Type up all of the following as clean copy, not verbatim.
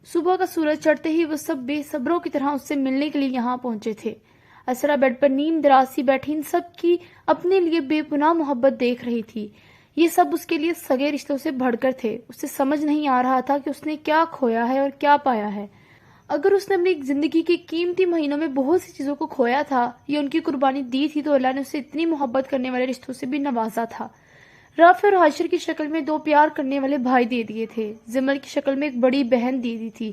صبح کا سورج چڑھتے ہی وہ سب بے صبروں کی طرح اس سے ملنے کے لیے یہاں پہنچے تھے۔ اسرا بیڈ پر نیم دراز سی بیٹھی ان سب کی اپنے لیے بے پناہ محبت دیکھ رہی تھی۔ یہ سب اس کے لیے سگے رشتوں سے بڑھ کر تھے۔ اسے سمجھ نہیں آ رہا تھا کہ اس نے کیا کھویا ہے اور کیا پایا ہے۔ اگر اس نے اپنی زندگی کے قیمتی مہینوں میں بہت سی چیزوں کو کھویا تھا یا ان کی قربانی دی تھی، تو اللہ نے اسے اتنی محبت کرنے والے رشتوں سے بھی نوازا تھا۔ رافع اور حاشر کی شکل میں دو پیار کرنے والے بھائی دے دیے تھے۔ زمل کی شکل میں ایک بڑی بہن دے دی تھی۔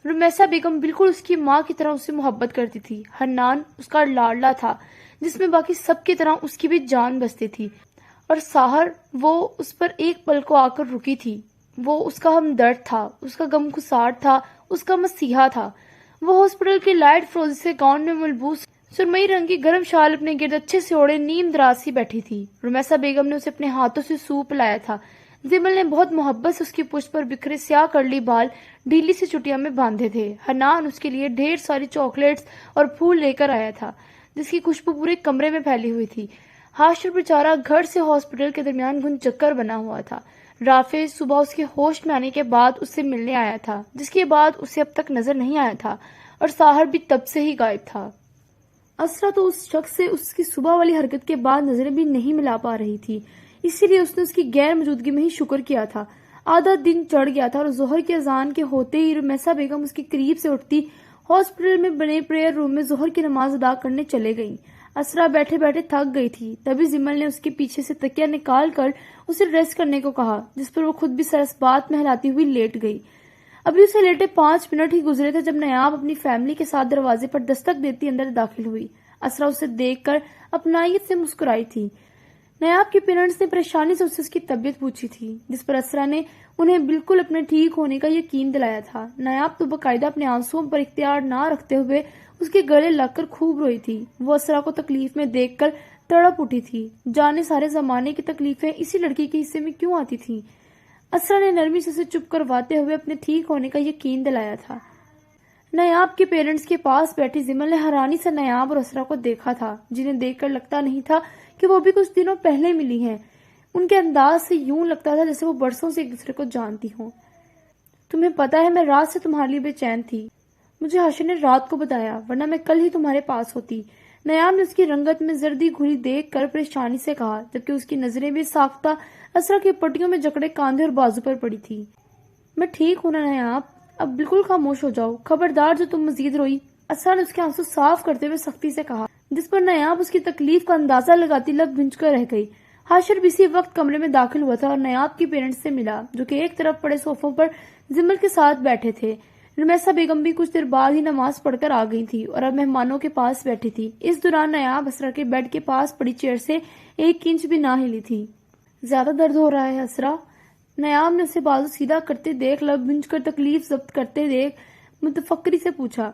رمیسہ بیگم بالکل اس کی ماں کی طرح اس سے محبت کرتی تھی۔ حنان اس کا لاڈلا تھا، جس میں باقی سب کی طرح اس کی بھی جان بستی تھی۔ اور ساحر، وہ اس پر ایک پل کو آ کر رکی تھی۔ وہ اس کا ہمدرد تھا، اس کا غم گسار تھا، اس کا مسیحا تھا۔ وہ ہاسپٹل کے لائٹ فروزے سے گاؤن میں ملبوس سرمئی رنگ کی گرم شال اپنے گرد اچھے سے اوڑے نیم دراز سی بیٹھی تھی۔ رمیسہ بیگم نے اسے اپنے ہاتھوں سے سوپ پلایا تھا۔ زمل نے بہت محبت سے اس کی پشت پر بکھرے سیاہ کرلی بال ڈھیلی سی چٹیاں میں باندھے تھے۔ حنان اس کے لیے ڈھیر ساری چاکلیٹس اور پھول لے کر آیا تھا، جس کی خوشبو پورے کمرے میں پھیلی ہوئی تھی۔ حاشر بیچارہ گھر سے ہاسپٹل کے درمیان گھن چکر بنا ہوا تھا۔ رافع صبح اس کے ہوش میں آنے کے بعد اس سے ملنے آیا تھا، جس کے بعد اسے اب تک نظر نہیں آیا تھا، اور ساحر بھی تب سے ہی غائب تھا۔ اسرا تو اس شخص سے اس کی صبح والی حرکت کے بعد نظریں بھی نہیں ملا پا رہی تھی، اسی لیے اس نے اس کی غیر موجودگی میں ہی شکر کیا تھا۔ آدھا دن چڑھ گیا تھا اور ظہر کے اذان کے ہوتے ہی رمیسہ بیگم اس کے قریب سے اٹھتی ہاسپٹل میں بنے پریئر روم میں ظہر کی نماز ادا کرنے چلے گئیں۔ اسرا بیٹھے بیٹھے تھک گئی تھی، تبھی زمل نے اس کے پیچھے سے تکیہ نکال کر اسے ریسٹ کرنے کو کہا، جس پر وہ خود بھی سرس بات میں ہلاتی ہوئی لیٹ گئی۔ ابھی اسے لیٹے 5 منٹ ہی گزرے تھے جب نیاب اپنی فیملی کے ساتھ دروازے پر دستک دیتی اندر داخل ہوئی۔ اسرا اسے دیکھ کر اپنائیت سے مسکرائی تھی۔ نیاب کے پیرنٹس نے پریشانی سے اس کی طبیعت پوچھی تھی، جس پر اسرا نے انہیں بالکل اپنے ٹھیک ہونے کا یقین دلایا تھا۔ نیاب تو باقاعدہ اپنے آنسوؤں پر اختیار نہ رکھتے ہوئے اس کے گلے لگ کر خوب روئی تھی۔ وہ اسرا کو تکلیف میں دیکھ کر تڑپ اٹھی تھی۔ جانے سارے زمانے کی تکلیفیں اسی لڑکی کے حصے میں کیوں آتی تھیں؟ اسرا نے نرمی سے اسے چپ کرواتے ہوئے اپنے ٹھیک ہونے کا یقین دلایا تھا۔ نیاب کے پیرنٹس کے پاس بیٹھی زمل نے حیرانی سے نیاب اور اسرا کو دیکھا تھا، جنہیں دیکھ کر لگتا نہیں تھا کہ وہ بھی کچھ دنوں پہلے ملی ہیں۔ ان کے انداز سے یوں لگتا تھا جیسے وہ برسوں سے ایک دوسرے کو جانتی ہوں۔ تمہیں پتا ہے میں رات سے تمہارے لیے بے چین تھی۔ مجھے حاشر نے رات کو بتایا، ورنہ میں کل ہی تمہارے پاس ہوتی۔ نیاب نے اس کی رنگت میں زردی گھری دیکھ کر پریشانی سے کہا، جبکہ اس کی نظریں بھی ساختہ اسرا کی پٹیوں میں جکڑے کاندھے اور بازو پر پڑی تھی۔ میں ٹھیک ہوں نا نیاب، اب بالکل خاموش ہو جاؤ، خبردار جو تم مزید روئی۔ اسرا نے اس کے آنسو صاف کرتے ہوئے سختی سے کہا، جس پر نیاب اس کی تکلیف کا اندازہ لگاتی لب بھنج کر رہ گئی۔ حاشر بھی اسی وقت کمرے میں داخل ہوا تھا اور نیاب کی پیرنٹس سے ملا، جو کہ ایک طرف پڑے صوفوں پر زمل کے ساتھ بیٹھے تھے۔ رمیسہ بیگم بھی کچھ دیر بعد ہی نماز پڑھ کر آ گئی تھی اور اب مہمانوں کے پاس بیٹھی تھی۔ اس دوران نیاب اسرا کے بیڈ کے پاس پڑی چیئر سے 1 انچ بھی نہ ہلی تھی۔ زیادہ درد ہو رہا ہے اسرا؟ نیاب نے اسے بازو سیدھا کرتے دیکھ لب بھنج کر تکلیف ضبط کرتے دیکھ متفکری سے پوچھا۔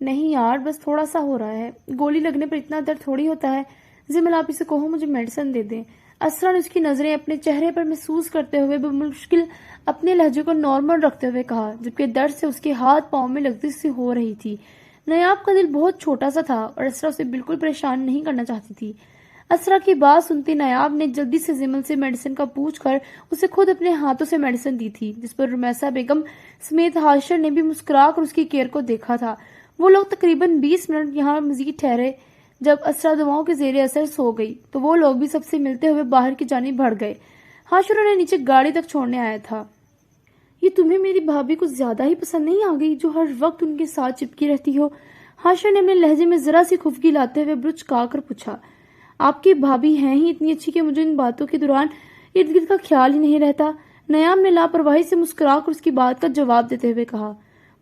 نہیں یار، بس تھوڑا سا ہو رہا ہے، گولی لگنے پر اتنا درد تھوڑی ہوتا ہے۔ زمل آپ اسے کہو مجھے میڈیسن دے دیں۔ اسرا نے اس کی نظریں اپنے چہرے پر محسوس کرتے ہوئے بمشکل اپنے لہجے کو نارمل رکھتے ہوئے کہا، جبکہ درد سے اس کے ہاتھ پاؤں میں لغزش سی ہو رہی تھی۔ نیاب کا دل بہت چھوٹا سا تھا اور اسرا اسے بالکل پریشان نہیں کرنا چاہتی تھی۔ اسرا کی بات سنتی نیاب نے جلدی سے زمل سے میڈیسن کا پوچھ کر اسے خود اپنے ہاتھوں سے میڈیسن دی تھی، جس پر رمیسہ بیگم سمیت حاشر نے بھی مسکرا کر اس کی کیئر کو دیکھا تھا۔ وہ لوگ تقریباً 20 منٹ یہاں مزید ٹھہرے۔ جب اسرا دواؤں کے زیر اثر سو گئی تو وہ لوگ بھی سب سے ملتے ہوئے باہر کی جانب بڑھ گئے۔ حاشر انہیں نیچے گاڑی تک چھوڑنے آیا تھا۔ یہ تمہیں میری بھابھی کو زیادہ ہی پسند نہیں آ گئی جو ہر وقت ان کے ساتھ چپکی رہتی ہو؟ حاشر نے اپنے لہجے میں ذرا سی خفگی لاتے ہوئے برچکا کر پوچھا۔ آپ کی بھابھی ہیں ہی اتنی اچھی کہ مجھے ان باتوں کے دوران ارد گرد کا خیال ہی نہیں رہتا۔ نیاب نے لاپرواہی سے مسکرا کر اس کی بات کا جواب دیتے ہوئے کہا،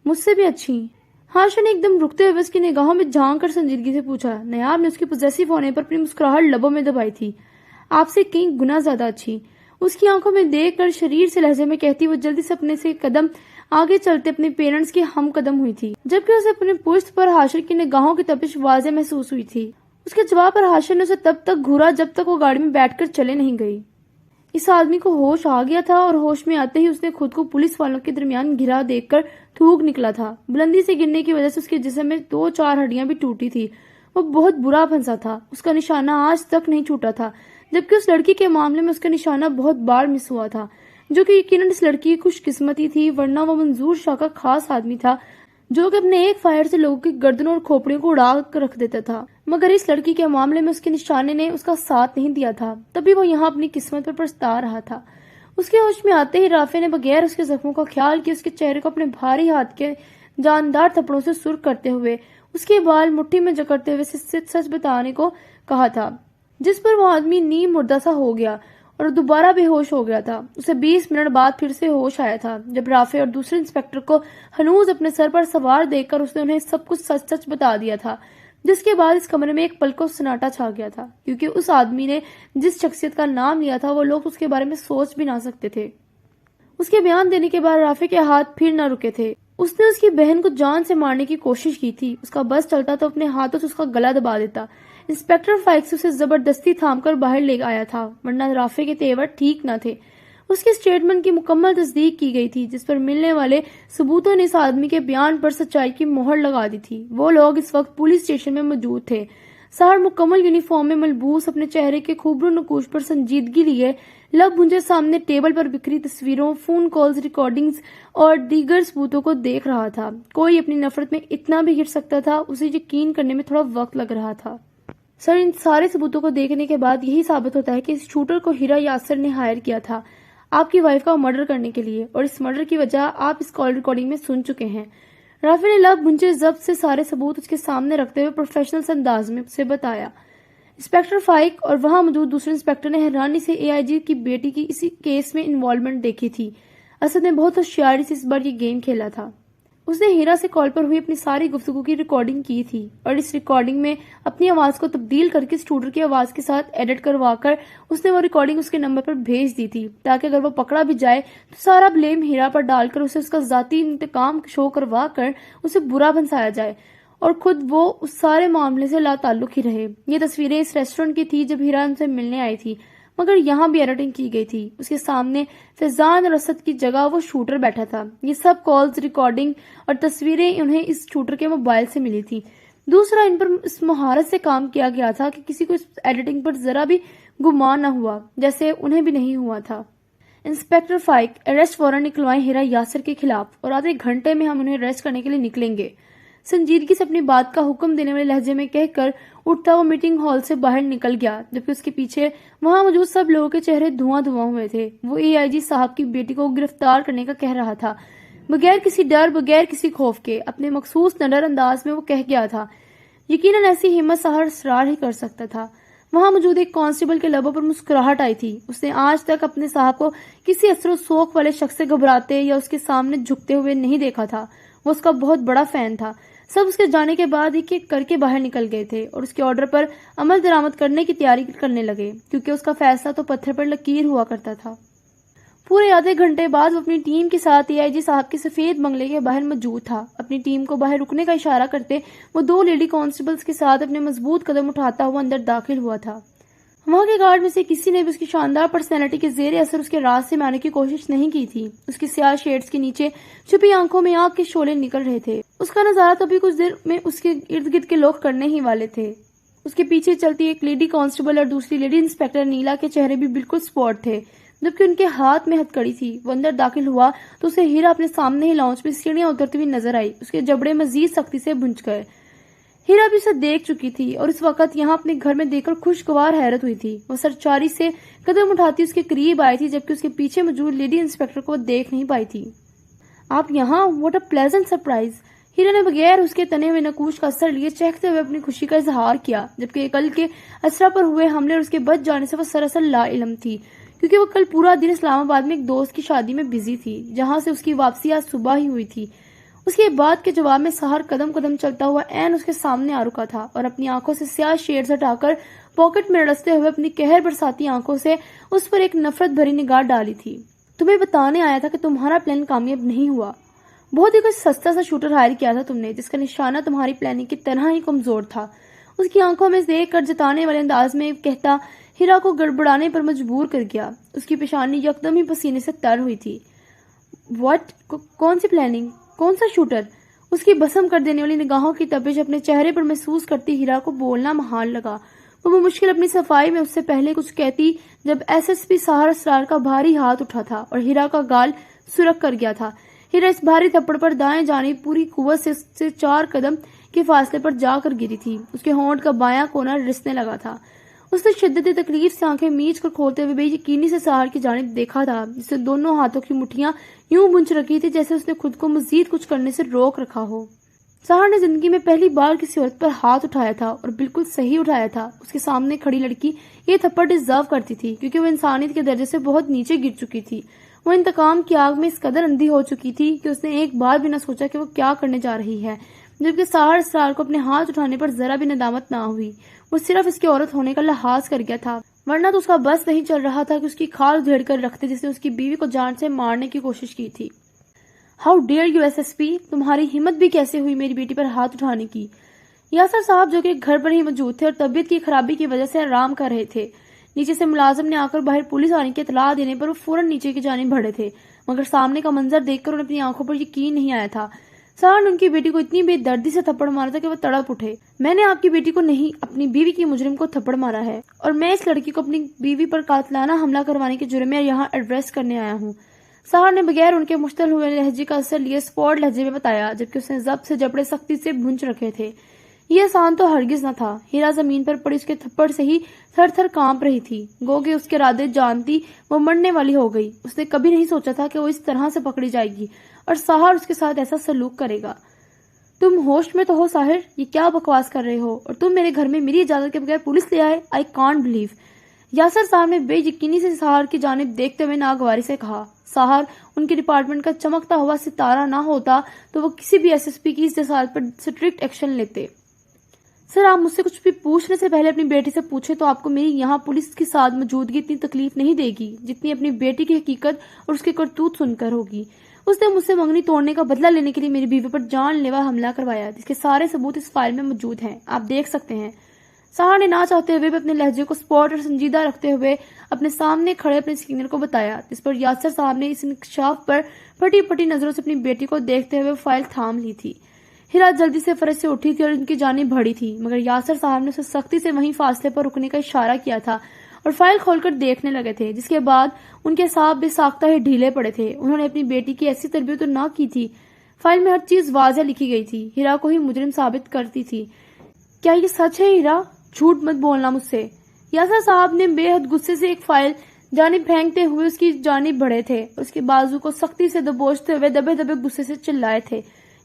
مجھ سے بھی اچھی؟ حاشر نے ایک دم رکتے ہوئے اس کی نگاہوں میں جھانک کر سنجیدگی سے پوچھا۔ نیاب نے اس کی پوزیسو ہونے پر اپنی مسکراہٹ لبوں میں دبائی تھی۔ آپ سے کئی گنا زیادہ اچھی۔ اس کی آنکھوں میں دیکھ کر شریر سے لہجے میں کہتی وہ جلدی سے اپنے سے قدم آگے چلتے اپنے پیرنٹس کے ہم قدم ہوئی تھی، جبکہ اسے اپنے پشت پر حاشر کی نگاہوں کی تپش واضح محسوس ہوئی تھی۔ اس کے جواب پر حاشر نے اسے تب تک گھورا جب تک وہ گاڑی میں بیٹھ کر چلے نہیں گئی۔ اس آدمی کو ہوش آ گیا تھا اور ہوش میں آتے ہی اس نے خود کو پولیس والوں کے درمیان گھرا دیکھ کر تھوک نکلا تھا۔ بلندی سے گرنے کی وجہ سے اس کے جسم میں 2-4 ہڈیاں بھی ٹوٹی تھی۔ وہ بہت برا پھنسا تھا۔ اس کا نشانہ آج تک نہیں چھوٹا تھا، جبکہ اس لڑکی کے معاملے میں اس کا نشانہ بہت بار مس ہوا تھا۔ جو کہ یقیناً اس لڑکی کی خوش قسمتی تھی، ورنہ وہ منظور شاہ کا خاص آدمی تھا جو کہ اپنے ایک فائر سے لوگوں کی گردنوں اور کھوپڑیوں کو اڑا کر رکھ دیتا تھا۔ مگر اس لڑکی کے معاملے میں اس کے نشانے نے اس کا ساتھ نہیں دیا تھا، تبھی وہ یہاں اپنی قسمت پر پچھتا رہا تھا۔ اس کے ہوش میں آتے ہی رافع نے بغیر اس کے زخموں کا خیال کیا اس کے چہرے کو اپنے بھاری ہاتھ کے جاندار تھپڑوں سے سرخ کرتے ہوئے اس کے بال مٹھی میں جکڑتے ہوئے سچ بتانے کو کہا تھا، جس پر وہ آدمی نیم مردہ سا ہو گیا اور دوبارہ بے ہوش ہو گیا تھا۔ اسے 20 منٹ بعد پھر سے ہوش آیا تھا جب رافع اور دوسرے انسپیکٹر کو ہنوز اپنے سر پر سوار دیکھ کر اس نے انہیں سب کچھ سچ بتا دیا تھا، جس کے بعد اس کمرے میں ایک پل کو سناٹا چھا گیا تھا، کیونکہ اس آدمی نے جس شخصیت کا نام لیا تھا وہ لوگ اس کے بارے میں سوچ بھی نہ سکتے تھے۔ اس کے بیان دینے کے بعد رافع کے ہاتھ پھر نہ رکے تھے۔ اس نے اس کی بہن کو جان سے مارنے کی کوشش کی تھی، اس کا بس چلتا تو اپنے ہاتھوں سے اس کا گلا دبا دیتا۔ انسپیکٹر فائق سے اسے زبردستی تھام کر باہر لے آیا تھا، ورنہ رافع کے تیور ٹھیک نہ تھے۔ اس کے سٹیٹمنٹ کی مکمل تصدیق کی گئی تھی، جس پر ملنے والے ثبوتوں نے اس آدمی کے بیان پر سچائی کی مہر لگا دی تھی۔ وہ لوگ اس وقت پولیس اسٹیشن میں موجود تھے۔ ساحر مکمل یونیفارم میں ملبوس، اپنے چہرے کے خوبرو نقوش پر سنجیدگی لیے، لب بھونجے سامنے ٹیبل پر بکھری تصویروں، فون کالز، ریکارڈنگز اور دیگر ثبوتوں کو دیکھ رہا تھا۔ کوئی اپنی نفرت میں اتنا بھی گر سکتا تھا، اسے یقین کرنے میں تھوڑا وقت لگ رہا تھا۔ سر، ان سارے ثبوتوں کو دیکھنے کے بعد یہی ثابت ہوتا ہے کہ اس شوٹر کو ہیرا یاسر نے ہائر کیا تھا آپ کی وائف کا مرڈر کرنے کے لیے، اور اس مرڈر کی وجہ آپ اس کال ریکارڈنگ میں سن چکے ہیں۔ رافع نے لب بھونجے ضبط سے سارے ثبوت اس کے سامنے رکھتے ہوئے پروفیشنل انداز میں اسے بتایا۔ انسپیکٹر فائق اور وہاں موجود دوسرے انسپیکٹر نے حیرانی سے اے آئی جی کی بیٹی کی اسی کیس میں انوالومنٹ دیکھی تھی۔ اسد نے بہت ہوشیاری سے اس بار یہ گیم کھیلا تھا۔ اس نے ہیرا سے کال پر ہوئی اپنی ساری گفتگو کی ریکارڈنگ کی تھی، اور اس ریکارڈنگ میں اپنی آواز کو تبدیل کر کے اسٹوڈر کی آواز کے ساتھ ایڈٹ کروا کر اس نے وہ ریکارڈنگ اس کے نمبر پر بھیج دی تھی، تاکہ اگر وہ پکڑا بھی جائے تو سارا بلیم ہیرا پر ڈال کر اسے اس کا ذاتی انتقام شو کروا کر اسے برا بنسایا جائے، اور خود وہ اس سارے معاملے سے لا تعلق ہی رہے۔ یہ تصویریں اس ریسٹورنٹ کی تھی جب ہیرا ان سے ملنے آئی تھی، مگر یہاں بھی ایڈیٹنگ کی گئی تھی۔ اس کے سامنے فیضان اور اسد کی جگہ وہ شوٹر بیٹھا تھا۔ یہ سب کالز، ریکارڈنگ اور تصویریں انہیں اس شوٹر کے موبائل سے ملی تھی۔ دوسرا، ان پر اس مہارت سے کام کیا گیا تھا کہ کسی کو اس ایڈیٹنگ پر ذرا بھی گمان نہ ہوا، جیسے انہیں بھی نہیں ہوا تھا۔ انسپیکٹر فائق، اریسٹ وارنٹ نکلوائیں ہیرا یاسر کے خلاف، اور آدھے گھنٹے میں ہم انہیں اریسٹ کرنے کے لیے نکلیں گے۔ سنجیدگی سے اپنی بات کا حکم دینے والے لہجے میں کہہ کر اٹھتا وہ میٹنگ ہال سے باہر نکل گیا، جبکہ اس کے پیچھے وہاں موجود سب لوگوں کے چہرے دھواں ہوئے تھے۔ وہ اے آئی جی صاحب کی بیٹی کو گرفتار کرنے کا کہہ رہا تھا، بغیر کسی ڈر، بغیر کسی خوف کے، اپنے مخصوص نڈر انداز میں وہ کہہ گیا تھا۔ یقیناً ایسی ہمت ساحر اسرار ہی کر سکتا تھا۔ وہاں موجود ایک کانسٹیبل کے لبوں پر مسکراہٹ آئی تھی۔ اس نے آج تک اپنے صاحب کو کسی اثر و سوق والے شخص سے گھبراتے یا اس کے سامنے جھکتے ہوئے نہیں دیکھا تھا۔ وہ اس کا بہت بڑا فین تھا۔ سب اس کے جانے کے بعد ایک ایک کر کے باہر نکل گئے تھے اور اس کے آرڈر پر عمل درآمد کرنے کی تیاری کرنے لگے، کیونکہ اس کا فیصلہ تو پتھر پر لکیر ہوا کرتا تھا۔ پورے آدھے گھنٹے بعد وہ اپنی ٹیم کے ساتھ اے آئی جی صاحب کے سفید بنگلے کے باہر موجود تھا۔ اپنی ٹیم کو باہر رکنے کا اشارہ کرتے وہ 2 لیڈی کانسٹیبلز کے ساتھ اپنے مضبوط قدم اٹھاتا ہوا اندر داخل ہوا تھا۔ وہاں کے گارڈ میں سے کسی نے بھی اس کی شاندار پرسنالٹی کے زیر اثر اس کے راز سے مارنے کی کوشش نہیں کی تھی۔ اس کی سیاہ شیڈز کے نیچے چھپی آنکھوں میں آگ کے شعلے نکل رہے تھے۔ اس کا نظارہ تو بھی کچھ دیر میں اس کے ارد گرد کے لوگ کرنے ہی والے تھے۔ اس کے پیچھے چلتی ایک لیڈی کانسٹیبل اور دوسری لیڈی انسپیکٹر نیلا کے چہرے بھی بالکل سپاٹ تھے، جبکہ ان کے ہاتھ میں ہتھکڑی تھی۔ وہ اندر داخل ہوا تو اسے ہیرا اپنے سامنے ہی لاؤنج میں سیڑھیاں اترتی ہوئی نظر آئی۔ اس کے جبڑے مزید سختی سے بھنج گئے۔ ہیرا بھی اسے دیکھ چکی تھی اور اس وقت یہاں اپنے گھر میں دیکھ کر خوشگوار حیرت ہوئی تھی۔ وہ سرچاری سے قدم اٹھاتی اس کے قریب آئی تھی، جبکہ اس کے پیچھے موجود لیڈی انسپیکٹر کو دیکھ نہیں پائی تھی۔ آپ یہاں؟ What a pleasant surprise! ہیرا نے بغیر اس کے تنے ہوئے نقوش کا اثر لیے چہکتے ہوئے اپنی خوشی کا اظہار کیا، جبکہ کل کے اسرا پر ہوئے حملے اور اس کے بچ جانے سے وہ سراسر لا علم تھی، کیونکہ وہ کل پورا دن اسلام آباد میں ایک دوست کی شادی میں بزی تھی، جہاں سے اس کی واپسی آج صبح ہی ہوئی تھی۔ اس کے بعد کے جواب میں سحر قدم قدم چلتا ہوا عین اس کے سامنے آ رکا تھا اور اپنی آنکھوں سے سیاہ شیڈز ہٹا کر پاکٹ میں رڑستے ہوئے اپنی قہر برساتی آنکھوں سے اس پر ایک نفرت بھری نگاہ ڈالی تھی۔ تمہیں بتانے آیا تھا کہ تمہارا پلان کامیاب نہیں ہوا۔ بہت ہی کچھ سستا سا شوٹر ہائر کیا تھا تم نے، جس کا نشانہ تمہاری پلاننگ کی طرح ہی کمزور تھا۔ اس کی آنکھوں میں دیکھ کر جتانے والے انداز میں کہتا ہیرا کو گڑبڑانے پر مجبور کر گیا۔ اس کی پیشانی یکدم ہی پسینے سے تر ہوئی تھی۔ واٹ؟ کون سی پلاننگ؟ کون سا شوٹر؟ اس کی بسم کر دینے والی نگاہوں کی تپش اپنے چہرے پر محسوس کرتی ہیرا کو بولنا محال لگا۔ وہ بمشکل اپنی صفائی میں اس سے پہلے کچھ کہتی جب SSP سحر اسرار کا بھاری ہاتھ اٹھا تھا اور ہیرا کا گال سرخ کر گیا تھا۔ ہیرا اس بھاری تھپڑ پر دائیں جانب پوری قوت سے اس سے 4 قدم کے فاصلے پر جا کر گری تھی۔ اس کے ہونٹ کا بایاں کونا رسنے لگا تھا۔ اس نے شدت تکلیف سے آنکھیں میچ کر کھولتے ہوئے بے یقینی سے سحر کی جانب دیکھا تھا، جس سے دونوں ہاتھوں کی مٹھیاں یوں بنچ رکھی تھی جیسے اس نے خود کو مزید کچھ کرنے سے روک رکھا ہو۔ سحر نے زندگی میں پہلی بار کسی عورت پر ہاتھ اٹھایا تھا اور بالکل صحیح اٹھایا تھا۔ اس کے سامنے کھڑی لڑکی یہ تھپڑ ڈیزرو کرتی تھی کیونکہ وہ انسانیت کے درجے سے بہت نیچے گر چکی تھی۔ وہ انتقام کی آگ میں اس قدر اندھی ہو چکی تھی کہ اس نے ایک بار بھی نہ سوچا کہ وہ کیا کرنے جا رہی ہے، جبکہ سحر اسرار کو اپنے ہاتھ اٹھانے پر ذرا بھی ندامت نہ ہوئی۔ وہ صرف اس کی عورت ہونے کا لحاظ کر گیا تھا، ورنہ تو اس کا بس نہیں چل رہا تھا کہ اس کی کھال ادھیڑ کر رکھتے جس نے اس کی بیوی کو جان سے مارنے کی کوشش کی تھی۔ ہاؤ ڈیئر یو SSP، تمہاری ہمت بھی کیسے ہوئی میری بیٹی پر ہاتھ اٹھانے کی؟ یاسر صاحب جو کہ گھر پر ہی موجود تھے اور طبیعت کی خرابی کی وجہ سے آرام کر رہے تھے، نیچے سے ملازم نے آ کر باہر پولیس آنے کی اطلاع دینے پر وہ فوراً نیچے کی جانب بڑھے تھے، مگر سامنے کا منظر دیکھ کر انہیں اپنی آنکھوں پر یقین نہیں آیا تھا۔ سحر نے ان کی بیٹی کو اتنی بے دردی سے تھپڑ مارا تھا کہ وہ تڑپ اٹھے۔ میں نے آپ کی بیٹی کو نہیں، اپنی بیوی کی مجرم کو تھپڑ مارا ہے، اور میں اس لڑکی کو اپنی بیوی پر قاتلانہ حملہ کروانے کے جرم میں یہاں ایڈریس کرنے آیا ہوں۔ سحر نے بغیر ان کے مشتعل ہوئے لہجے کا اثر لیے اسپاٹ لہجے میں بتایا، جبکہ اس نے ضبط سے جبڑے سختی سے بھونچ رکھے تھے۔ یہ آسان تو ہرگز نہ تھا۔ ہیرا زمین پر پڑی اس کے تھپڑ سے ہی تھر تھر کانپ رہی تھی، گو کہ اس کے ارادے جانتی وہ مرنے والی ہو گئی۔ اس نے کبھی نہیں سوچا تھا کہ وہ اس طرح سے پکڑی جائے گی اور سحر اس کے ساتھ ایسا سلوک کرے گا۔ تم ہوش میں تو ہو ساحر؟ یہ کیا بکواس کر رہے ہو؟ اور تم میرے گھر میں میری اجازت کے بغیر پولیس لے آئے؟ I can't believe. یاسر صاحب نے بے یقینی سے سحر کی جانب دیکھتے ہوئے ناگواری سے کہا۔ سحر ان کے ڈپارٹمنٹ کا چمکتا ہوا ستارہ نہ ہوتا تو وہ کسی بھی SSP کی اس جسارت پر سٹرکٹ ایکشن لیتے۔ سر، آپ مجھ سے کچھ بھی پوچھنے سے پہلے اپنی بیٹی سے پوچھیں تو آپ کو میری یہاں پولیس کے ساتھ موجودگی اتنی تکلیف نہیں دے گی جتنی اپنی بیٹی کی حقیقت اور اس کے کرتوت سن کر ہوگی۔ اس نے مجھ سے منگنی توڑنے کا بدلہ لینے کے لیے میری بیوی پر جان لیوا حملہ کروایا، جس کے سارے ثبوت اس فائل میں موجود ہیں، آپ دیکھ سکتے ہیں۔ سحر نے نہ چاہتے ہوئے بھی اپنے لہجے کو سپورٹ اور سنجیدہ رکھتے ہوئے اپنے سامنے کھڑے اپنے سینئر کو بتایا، جس پر یاسر صاحب نے اس انکشاف پر پھٹی پھٹی نظروں سے اپنی بیٹی کو دیکھتے ہوئے فائل تھام لی تھی۔ ہیرا جلدی سے فرش سے اٹھی تھی اور ان کی جانب بڑھی تھی، مگر یاسر صاحب نے اسے سختی سے وہیں فاصلے پر رکنے کا اشارہ کیا تھا اور فائل کھول کر دیکھنے لگے تھے، جس کے بعد ان کے اعصاب بے ساختہ ہی ڈھیلے پڑے تھے۔ انہوں نے اپنی بیٹی کی ایسی تربیت تو نہ کی تھی، فائل میں ہر چیز واضح لکھی گئی تھی، ہیرا کو ہی مجرم ثابت کرتی تھی۔ کیا یہ سچ ہے ہیرا؟ جھوٹ مت بولنا مجھ سے۔ یاسر صاحب نے بے حد غصے سے ایک فائل جانب پھینکتے ہوئے اس کی جانب بڑھے تھے، اس کے بازو کو سختی سے دبوچتے ہوئے دبے دبے غصے سے چلائے تھے۔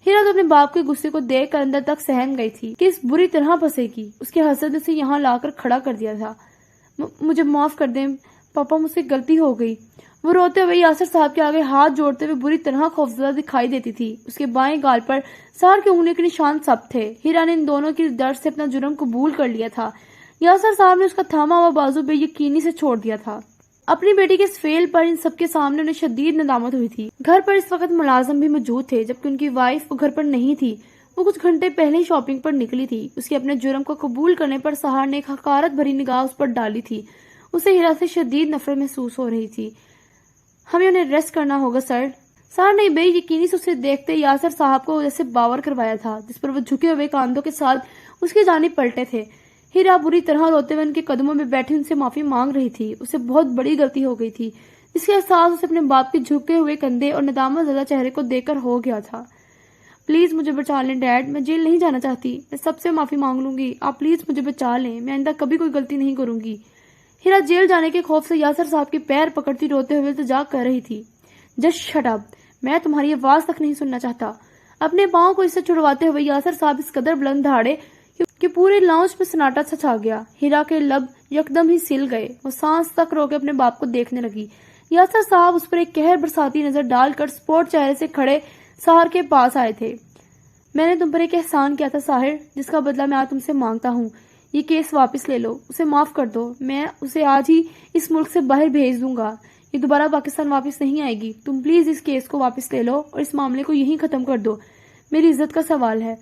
ہیرا تو اپنے باپ کے غصے کو دیکھ کر اندر تک سہم گئی تھی کہ اس بری طرح پھنسے گی۔ اس کے حسد نے اسے یہاں لا کر کھڑا کر دیا تھا۔ مجھے معاف کر دیں پاپا، مجھ سے غلطی ہو گئی۔ وہ روتے ہوئے یاسر صاحب کے آگے ہاتھ جوڑتے ہوئے بری طرح خوفزدہ دکھائی دیتی تھی۔ اس کے بائیں گال پر سحر کے انگلیوں کے نشان سب تھے۔ ہیرا نے ان دونوں کی درد سے اپنا جرم قبول کر لیا تھا۔ یاسر صاحب نے اس کا تھاما ہوا بازو بے یقینی سے چھوڑ دیا تھا۔ اپنی بیٹی کے اس فیل پر ان سب کے سامنے انہیں شدید ندامت ہوئی تھی۔ گھر پر اس وقت ملازم بھی موجود تھے، جبکہ ان کی وائف وہ گھر پر نہیں تھی۔ وہ کچھ گھنٹے پہلے ہی شاپنگ پر نکلی تھی۔ اس کے اپنے جرم کو قبول کرنے پر سحر نے ایک حقارت بھری نگاہ اس پر ڈالی تھی۔ اسے ہیرا سے شدید نفرت محسوس ہو رہی تھی۔ ہمیں انہیں ریسٹ کرنا ہوگا سر۔ سحر نے بے یقینی سے اسے دیکھتے یاسر صاحب کو جیسے باور کروایا تھا، جس پر وہ جھکے ہوئے کاندھوں کے ساتھ اس کی جانب پلٹے تھے۔ ہیرا بری طرح روتے ہوئے ان کے قدموں میں بیٹھی ان سے معافی مانگ رہی تھی۔ اسے بہت بڑی غلطی ہو گئی تھی، جس کے احساس اسے اپنے باپ کے جھکے ہوئے کندھے اور ندامت زدہ چہرے کو دیکھ کر ہو گیا تھا۔ پلیز مجھے بچا لیں ڈیڈ، میں جیل نہیں جانا چاہتی، میں سب سے معافی مانگ لوں گی، آپ پلیز مجھے بچا لیں، میں آئندہ کبھی کوئی غلطی نہیں کروں گی۔ ہیرا جیل جانے کے خوف سے یاسر صاحب کے پیر پکڑتی روتے ہوئے التجا کر رہی تھی۔ جسٹ شٹ اپ، میں تمہاری آواز تک نہیں سننا چاہتا۔ اپنے پاؤں کو اس سے چھڑواتے ہوئے یاسر صاحب اس قدر بلند دھاڑے کہ پورے لاؤنج میں سناٹا سا چھا گیا۔ ہیرا کے لب یکدم ہی سل گئے، وہ سانس تک رو کے اپنے باپ کو دیکھنے لگی۔ یاسر صاحب اس پر ایک قہر برساتی نظر ڈال کر سپورٹ چہرے سے کھڑے سحر کے پاس آئے تھے۔ میں نے تم پر ایک احسان کیا تھا ساحر، جس کا بدلہ میں آج تم سے مانگتا ہوں۔ یہ کیس واپس لے لو، اسے معاف کر دو، میں اسے آج ہی اس ملک سے باہر بھیج دوں گا، یہ دوبارہ پاکستان واپس نہیں آئے گی۔ تم پلیز اس کیس کو واپس لے لو اور اس معاملے کو یہیں ختم کر دو، میری عزت کا سوال ہے۔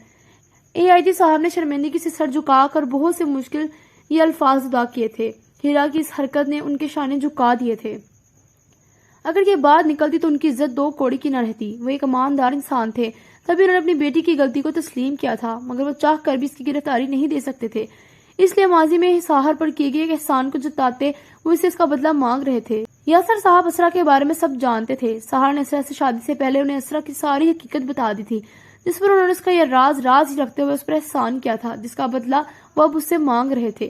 AIG صاحب نے شرمندگی سے سر جھکا کر بہت سے مشکل یہ الفاظ ادا کیے تھے۔ ہیرا کی اس حرکت نے ان کے شانے جھکا دیے تھے۔ اگر یہ بات نکلتی تو ان کی عزت دو کوڑی کی نہ رہتی۔ وہ ایک ایماندار انسان تھے، تبھی انہوں نے اپنی بیٹی کی غلطی کو تسلیم کیا تھا، مگر وہ چاہ کر بھی اس کی گرفتاری نہیں دے سکتے تھے۔ اس لیے ماضی میں ساحر پر کیے گئے احسان کو جتاتے وہ اسے اس کا بدلہ مانگ رہے تھے۔ یاسر صاحب اسرا کے بارے میں سب جانتے تھے۔ ساحر نے اسرا سے شادی سے پہلے انہیں اسرا کی ساری حقیقت بتا دی تھی، جس پر انہوں نے اس کا یہ راز ہی رکھتے ہوئے اس پر احسان کیا تھا، جس کا بدلہ وہ اب اس سے مانگ رہے تھے۔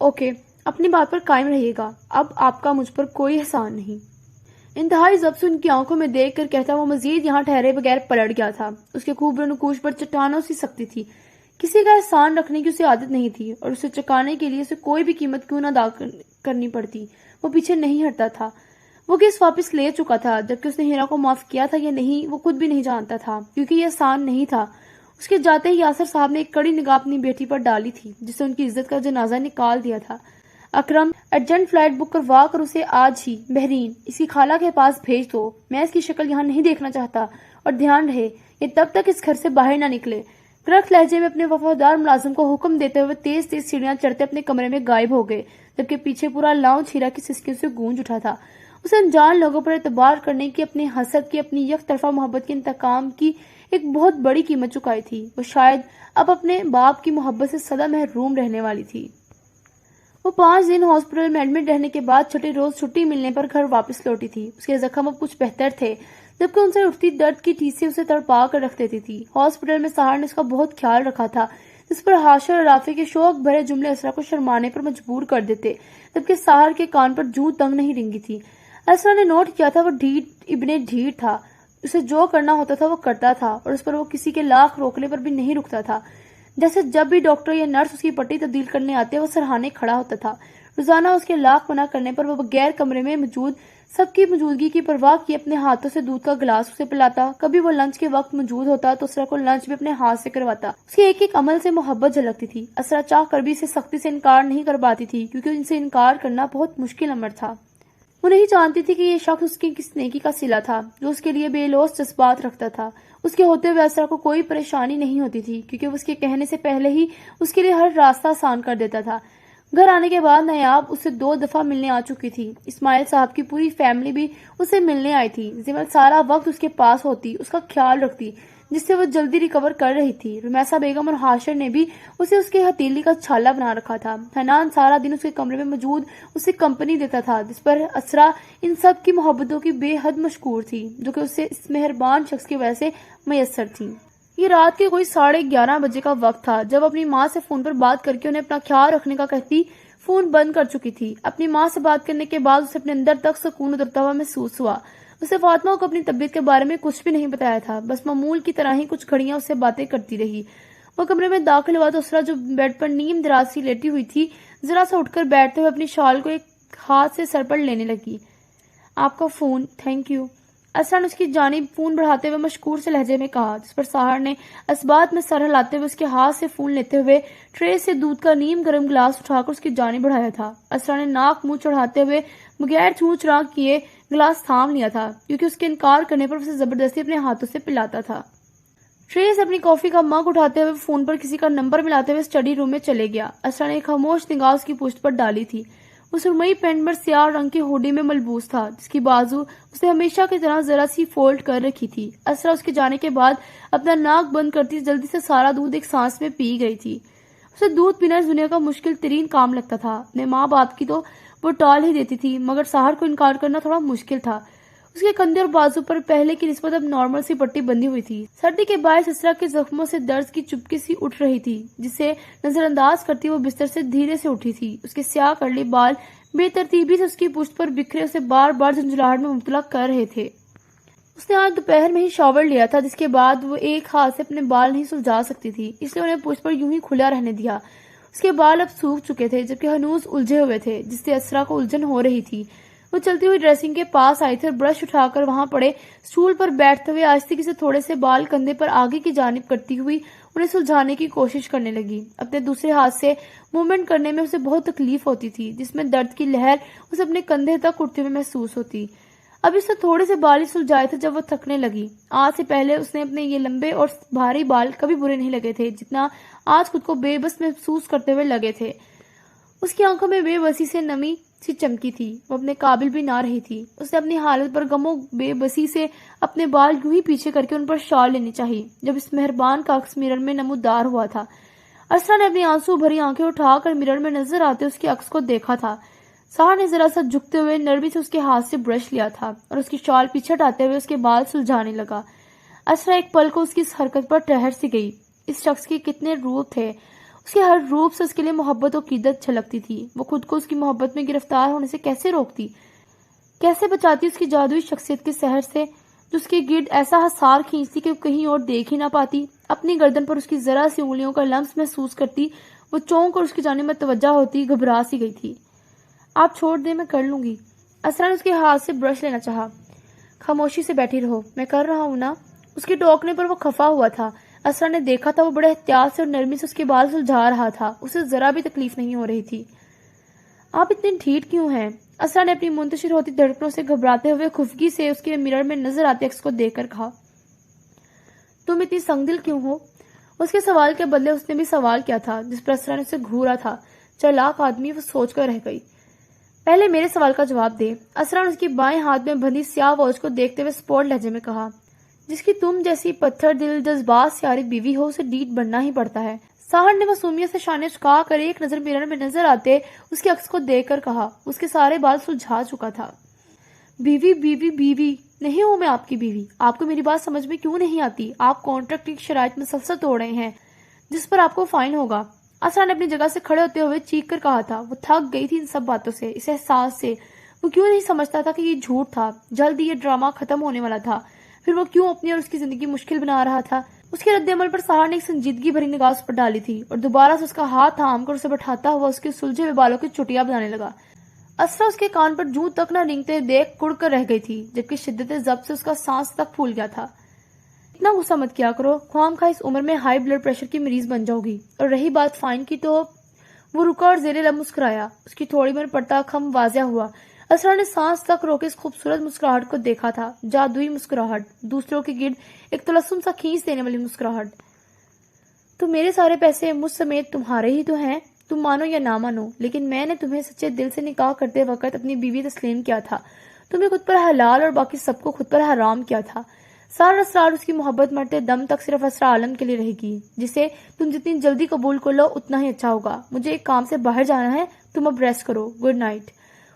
اوکے، اپنی بات پر قائم رہیے گا، اب آپ کا مجھ پر کوئی احسان نہیں۔ انتہائی ضبط سے ان کی آنکھوں میں دیکھ کر کہتا وہ مزید یہاں ٹھہرے بغیر پلٹ گیا تھا۔ اس کے خوبرو نقوش پر چٹانوں سی سختی تھی۔ کسی کا احسان رکھنے کی اسے عادت نہیں تھی، اور اسے چکانے کے لیے اسے کوئی بھی قیمت کیوں نہ ادا کرنی پڑتی، وہ پیچھے نہیں ہٹتا تھا۔ وہ کیس واپس لے چکا تھا، جبکہ اس نے ہیرا کو معاف کیا تھا یا نہیں وہ خود بھی نہیں جانتا تھا، کیونکہ یہ احسان نہیں تھا۔ اس کے جاتے ہی یاسر صاحب نے ایک کڑی نگاہ اپنی بیٹی پر ڈالی تھی، جس سے ان کی عزت کا جنازہ نکال دیا تھا۔ اکرم، ارجنٹ فلائٹ بک کروا کر اسے آج ہی بحرین اس کی خالہ کے پاس بھیج دو۔ میں اس کی شکل یہاں نہیں دیکھنا چاہتا، اور دھیان رہے یہ تب تک اس گھر سے باہر نہ نکلے۔ کرخت لہجے میں اپنے وفادار ملازم کو حکم دیتے ہوئے تیز تیز سیڑھیاں چڑھتے اپنے کمرے میں غائب ہو گئے، جبکہ پیچھے پورا لاؤنج ہیرا کی سسکیوں سے گونج اٹھا تھا۔ اسے انجان لوگوں پر اعتبار کرنے کی، اپنی حسد کی، اپنی یک طرفہ محبت کے انتقام کی ایک بہت بڑی قیمت چکائی تھی۔ وہ شاید اب اپنے باپ کی محبت سے سدا محروم رہنے والی تھی۔ وہ 5 دن ہاسپٹل میں ایڈمٹ رہنے کے بعد چھٹے روز چھٹی ملنے پر گھر واپس لوٹی تھی۔ اس کے زخم اب کچھ بہتر تھے، جبکہ ان سے اٹھتی درد کی ٹیسیں اسے تڑپا کر رکھ دیتی تھی۔ ہاسپٹل میں ساحر نے اس کا بہت خیال رکھا تھا، جس پر حاشر اور رافع کے شوق بھرے جملے اسرا کو شرمانے پر مجبور کر دیتے، جبکہ ساحر کے کان پر جوں تنگ نہیں رنگی تھی۔ اسرا نے نوٹ کیا تھا وہ ڈھیٹ ابن ڈھیٹ تھا، اسے جو کرنا ہوتا تھا وہ کرتا تھا، اور اس پر وہ کسی کے لاکھ روکنے پر بھی نہیں رکتا تھا۔ جیسے جب بھی ڈاکٹر یا نرس اس کی پٹی تبدیل کرنے آتے وہ سرہانے کھڑا ہوتا تھا۔ روزانہ اس کے لاکھ منع کرنے پر وہ بغیر کمرے میں موجود سب کی موجودگی کی پرواہ کیے اپنے ہاتھوں سے دودھ کا گلاس اسے پلاتا۔ کبھی وہ لنچ کے وقت موجود ہوتا تو اسرا کو لنچ بھی اپنے ہاتھ سے کرواتا۔ اس کے ایک ایک عمل سے محبت جھلکتی تھی۔ اسرا چاہ کر بھی اسے سختی سے انکار نہیں کر پاتی تھی، کیونکہ ان سے انکار کرنا بہت مشکل امر تھا۔ وہ نہیں جانتی تھی کہ یہ شخص اس کی کس نیکی کا صلہ تھا، جو اس کے لیے بے لوث جذبات رکھتا تھا۔ اس کے ہوتے ہوئے اسرا کو کوئی پریشانی نہیں ہوتی تھی، کیونکہ وہ اس کے کہنے سے پہلے ہی اس کے لیے ہر راستہ آسان کر دیتا تھا۔ گھر آنے کے بعد نیاب اسے 2 دفعہ ملنے آ چکی تھی۔ اسماعیل صاحب کی پوری فیملی بھی اسے ملنے آئی تھی۔ زمل سارا وقت اس کے پاس ہوتی، اس کا خیال رکھتی، جس سے وہ جلدی ریکور کر رہی تھی۔ رمیسہ بیگم اور حاشر نے بھی اسے اس کے ہتھیلی کا چھالا بنا رکھا تھا۔ حنان سارا دن اس کے کمرے میں موجود اسے کمپنی دیتا تھا، جس پر اسرا ان سب کی محبتوں کی بے حد مشکور تھی، جو کہ اسے اس مہربان شخص کی وجہ سے میسر تھی۔ یہ رات کے کوئی 11:30 بجے کا وقت تھا جب اپنی ماں سے فون پر بات کر کے انہیں اپنا خیال رکھنے کا کہتی فون بند کر چکی تھی۔ اپنی ماں سے بات کرنے کے بعد اسے اپنے اندر تک سکون اترتا ہوا محسوس ہوا۔ اسے فاطمہ کو اپنی طبیعت کے بارے میں کچھ بھی نہیں بتایا تھا، بس معمول کی طرح ہی کچھ گھڑیاں اس سے باتیں کرتی رہی۔ وہ کمرے میں داخل ہوا تو اسرا جو بیڈ پر نیم دراز سی لیٹی ہوئی تھی، ذرا سا اٹھ کر بیٹھتے ہوئے اپنی شال کو ایک ہاتھ سے سر پر لینے لگی۔ آپ کا فون، تھینک یو، اسرا نے اس کی جانب فون بڑھاتے ہوئے مشکور سے لہجے میں کہا، جس پر ساحر نے اسبات میں سر ہلاتے ہوئے اس کے ہاتھ سے فون لیتے ہوئے ٹرے سے دودھ کا نیم گرم گلاس اٹھا کر اس کی جانب بڑھایا تھا۔ اسرا نے ناک منہ چڑھاتے ہوئے بغیر چھو چراغ کیے گلاس تھام لیا تھا، کیونکہ اس کے انکار کرنے پر اسے زبردستی اپنے ہاتھوں سے پلاتا تھا۔ ٹرے سے اپنی کافی کا مگ اٹھاتے ہوئے فون پر کسی کا نمبر ملاتے ہوئے اسٹڈی روم میں چلے گیا۔ اسرا نے ایک خاموش نگاہ اس کی پشت پر ڈالی تھی۔ وہ سرمئی پینٹ پر سیاہ رنگ کی ہوڈی میں ملبوس تھا، جس کی بازو اسے ہمیشہ کی طرح ذرا سی فولڈ کر رکھی تھی۔ اسرا اس کے جانے کے بعد اپنا ناک بند کرتی جلدی سے سارا دودھ ایک سانس میں پی گئی تھی۔ اسے دودھ پینا اس دنیا کا مشکل ترین کام لگتا تھا۔ اپنے ماں باپ کی تو وہ ٹال ہی دیتی تھی، مگر ساحر کو انکار کرنا تھوڑا مشکل تھا۔ اس کے کندھے اور بازو پر پہلے کی نسبت اب نارمل سی پٹی بندھی ہوئی تھی۔ سردی کے باعث اسرا کے زخموں سے درد کی چپکی سی اٹھ رہی تھی، جسے نظر انداز کرتی وہ بستر سے دھیرے سے اٹھی تھی۔ اس کے سیاہ کرلی بال بے ترتیبی سے اس کی پشت پر بکھرے اسے بار بار جھنجھلاہٹ میں مبتلا کر رہے تھے۔ اس نے آج دوپہر میں ہی شاور لیا تھا، جس کے بعد وہ ایک ہاتھ سے اپنے بال نہیں سلجھا سکتی تھی، اس لیے انہیں پشت پر یوں ہی کھلا رہنے دیا۔ اس کے بال اب سوکھ چکے تھے، جبکہ ہنوز الجھے ہوئے تھے، جس سے اسرا کو الجھن ہو رہی تھی۔ وہ چلتی ہوئی ڈریسنگ کے پاس آئی تھی اور برش اٹھا کر وہاں پڑے اسٹول پر بیٹھتے ہوئے آہستگی سے تھوڑے سے بال کندھے پر آگے کی جانب کرتی ہوئی انہیں سلجھانے کی کوشش کرنے لگی۔ اپنے دوسرے ہاتھ سے موومنٹ کرنے میں اسے بہت تکلیف ہوتی تھی، جس میں درد کی لہر اسے اپنے کندھے تک اٹھتے ہوئے محسوس ہوتی۔ اب اس سے تھوڑے سے بال ہی سلجھائے تھے جب وہ تھکنے لگی۔ آج سے پہلے اس نے اپنے یہ لمبے اور بھاری بال کبھی برے نہیں لگے تھے جتنا آج خود کو بے بس محسوس کرتے ہوئے لگے تھے۔ اس کی آنکھوں میں بے بسی سے نمی سی چمکی تھی، وہ اپنے قابل بھی نہ رہی تھی۔ اسے اپنی حالت پر غم و بے بسی سے اپنے بال یوں ہی پیچھے کر کے ان پر شال لینی چاہیے، جب اس مہربان کا عکس مرر میں نمودار ہوا تھا۔ اسرا نے اپنی آنسو بھری آنکھیں اٹھا کر مرر میں نظر آتے اس کے عکس کو دیکھا تھا۔ سحر نے ذرا سا جھکتے ہوئے نرمی سے اس کے ہاتھ سے برش لیا تھا اور اس کی شال پیچھے ہٹاتے ہوئے اس کے بال سلجھانے لگا۔ اسرا ایک پل کو اس کی اس حرکت پر ٹھہر سی گئی۔ اس شخص کے کتنے روپ تھے، اس کے ہر روپ سے اس کے لیے محبت و عقیدت چھلکتی تھی۔ وہ خود کو اس کی محبت میں گرفتار ہونے سے کیسے روکتی، کیسے بچاتی اس کی جادوئی شخصیت کے سحر سے جو اس کے گرد ایسا حصار کھینچتی کہ وہ کہیں اور دیکھ ہی نہ پاتی۔ اپنی گردن پر اس کی ذرا سی انگلیوں کا لمس محسوس کرتی وہ چونک اور اس کی جانب میں توجہ ہوتی گھبرا سی گئی تھی۔ آپ چھوڑ دیں، میں کر لوں گی۔ اسرا نے اس کے ہاتھ سے برش لینا چاہا۔ خاموشی سے بیٹھی رہو، میں کر رہا ہوں نا۔ اس کے ٹوکنے پر وہ خفا ہوا تھا۔ اسرا نے دیکھا تھا وہ بڑے احتیاط سے اور نرمی سے اس کے بال سلجھا رہا تھا۔ اسے ذرا بھی تکلیف نہیں ہو رہی تھی۔ آپ اتنے ڈھیٹ کیوں ہیں؟ اسرا نے اپنی منتشر ہوتی دھڑکنوں سے گھبراتے ہوئے خفگی سے اس کے مرر میں نظر آتے عکس کو دیکھ کر کہا۔ تم اتنی سنگ دل کیوں ہو؟ اس کے سوال کے بدلے اس نے بھی سوال کیا تھا جس پر اسرا نے اسے گھورا تھا۔ چالاک آدمی، وہ سوچ کر رہ گئی۔ پہلے میرے سوال کا جواب دے۔ اسرا نے اس کی بائیں ہاتھ میں بندھی سیاہ واچ کو دیکھتے ہوئے سپورٹ لہجے میں کہا۔ جس کی تم جیسی پتھر دل جذبات سے عاری بیوی ہو اسے ڈیٹ بننا ہی پڑتا ہے۔ سحر نے معصومیت سے شانے چکا کر ایک نظر مرر میں نظر آتے اس کے عکس کو دیکھ کر کہا۔ اس کے سارے بال سلجھا چکا تھا۔ بیوی بیوی بیوی نہیں ہوں میں آپ کی بیوی۔ آپ کو میری بات سمجھ میں کیوں نہیں آتی؟ آپ کانٹریکٹ کی شرائط مسلسل توڑ رہے ہیں جس پر آپ کو فائن ہوگا۔ اسرا نے اپنی جگہ سے کھڑے ہوتے ہوئے چیخ کر کہا تھا۔ وہ تھک گئی تھی ان سب باتوں سے، اس احساس سے۔ وہ کیوں نہیں سمجھتا تھا کہ یہ جھوٹ تھا؟ جلد ہی یہ ڈرامہ ختم ہونے والا تھا۔ پھر وہ کیوں اپنی اور اس کی زندگی مشکل بنا رہا تھا؟ اس کے رد عمل پر سحر نے ایک سنجیدگی بھری نگاہ اس پر ڈالی تھی اور دوبارہ سے اس کا ہاتھ تھام کر اسے بٹھاتا ہوا اس کے سلجھے ہوئے بالوں کی چٹیاں بنانے لگا۔ اسرا اس کے کان پر جوں تک نہ رینگتے دیکھ کڑ کر رہ گئی تھی، جبکہ شدت ضبط سے اس کا سانس تک پھول گیا تھا۔ اتنا غصہ مت کیا کرو، خواہ مخواہ اس عمر میں ہائی بلڈ پریشر کی مریض بن جاؤ گی۔ اور رہی بات فائن کی تو… وہ رکا اور زیر لب مسکرایا۔ اس کی تھوڑی میں پڑتا خم واضح ہوا۔ اسرا نے سانس تک روکے اس خوبصورت مسکراہٹ کو دیکھا تھا، جادوئی مسکراہٹ، دوسروں کے گرد ایک تلسم سا کھینچ دینے والی مسکراہٹ۔ تو میرے سارے پیسے مجھ سمیت تمہارے ہی تو ہیں، تم مانو یا نہ مانو، لیکن میں نے تمہیں سچے دل سے نکاح کرتے وقت اپنی بیوی تسلیم کیا تھا۔ تمہیں خود پر حلال اور باقی سب کو خود پر حرام کیا تھا۔ سارا اسرار اس کی محبت مرتے دم تک صرف اسرا عالم کے لیے رہے گی، جسے تم جتنی جلدی قبول کر لو اتنا ہی اچھا ہوگا۔ مجھے ایک کام سے باہر جانا ہے، تم اب ریسٹ کرو، گڈ نائٹ۔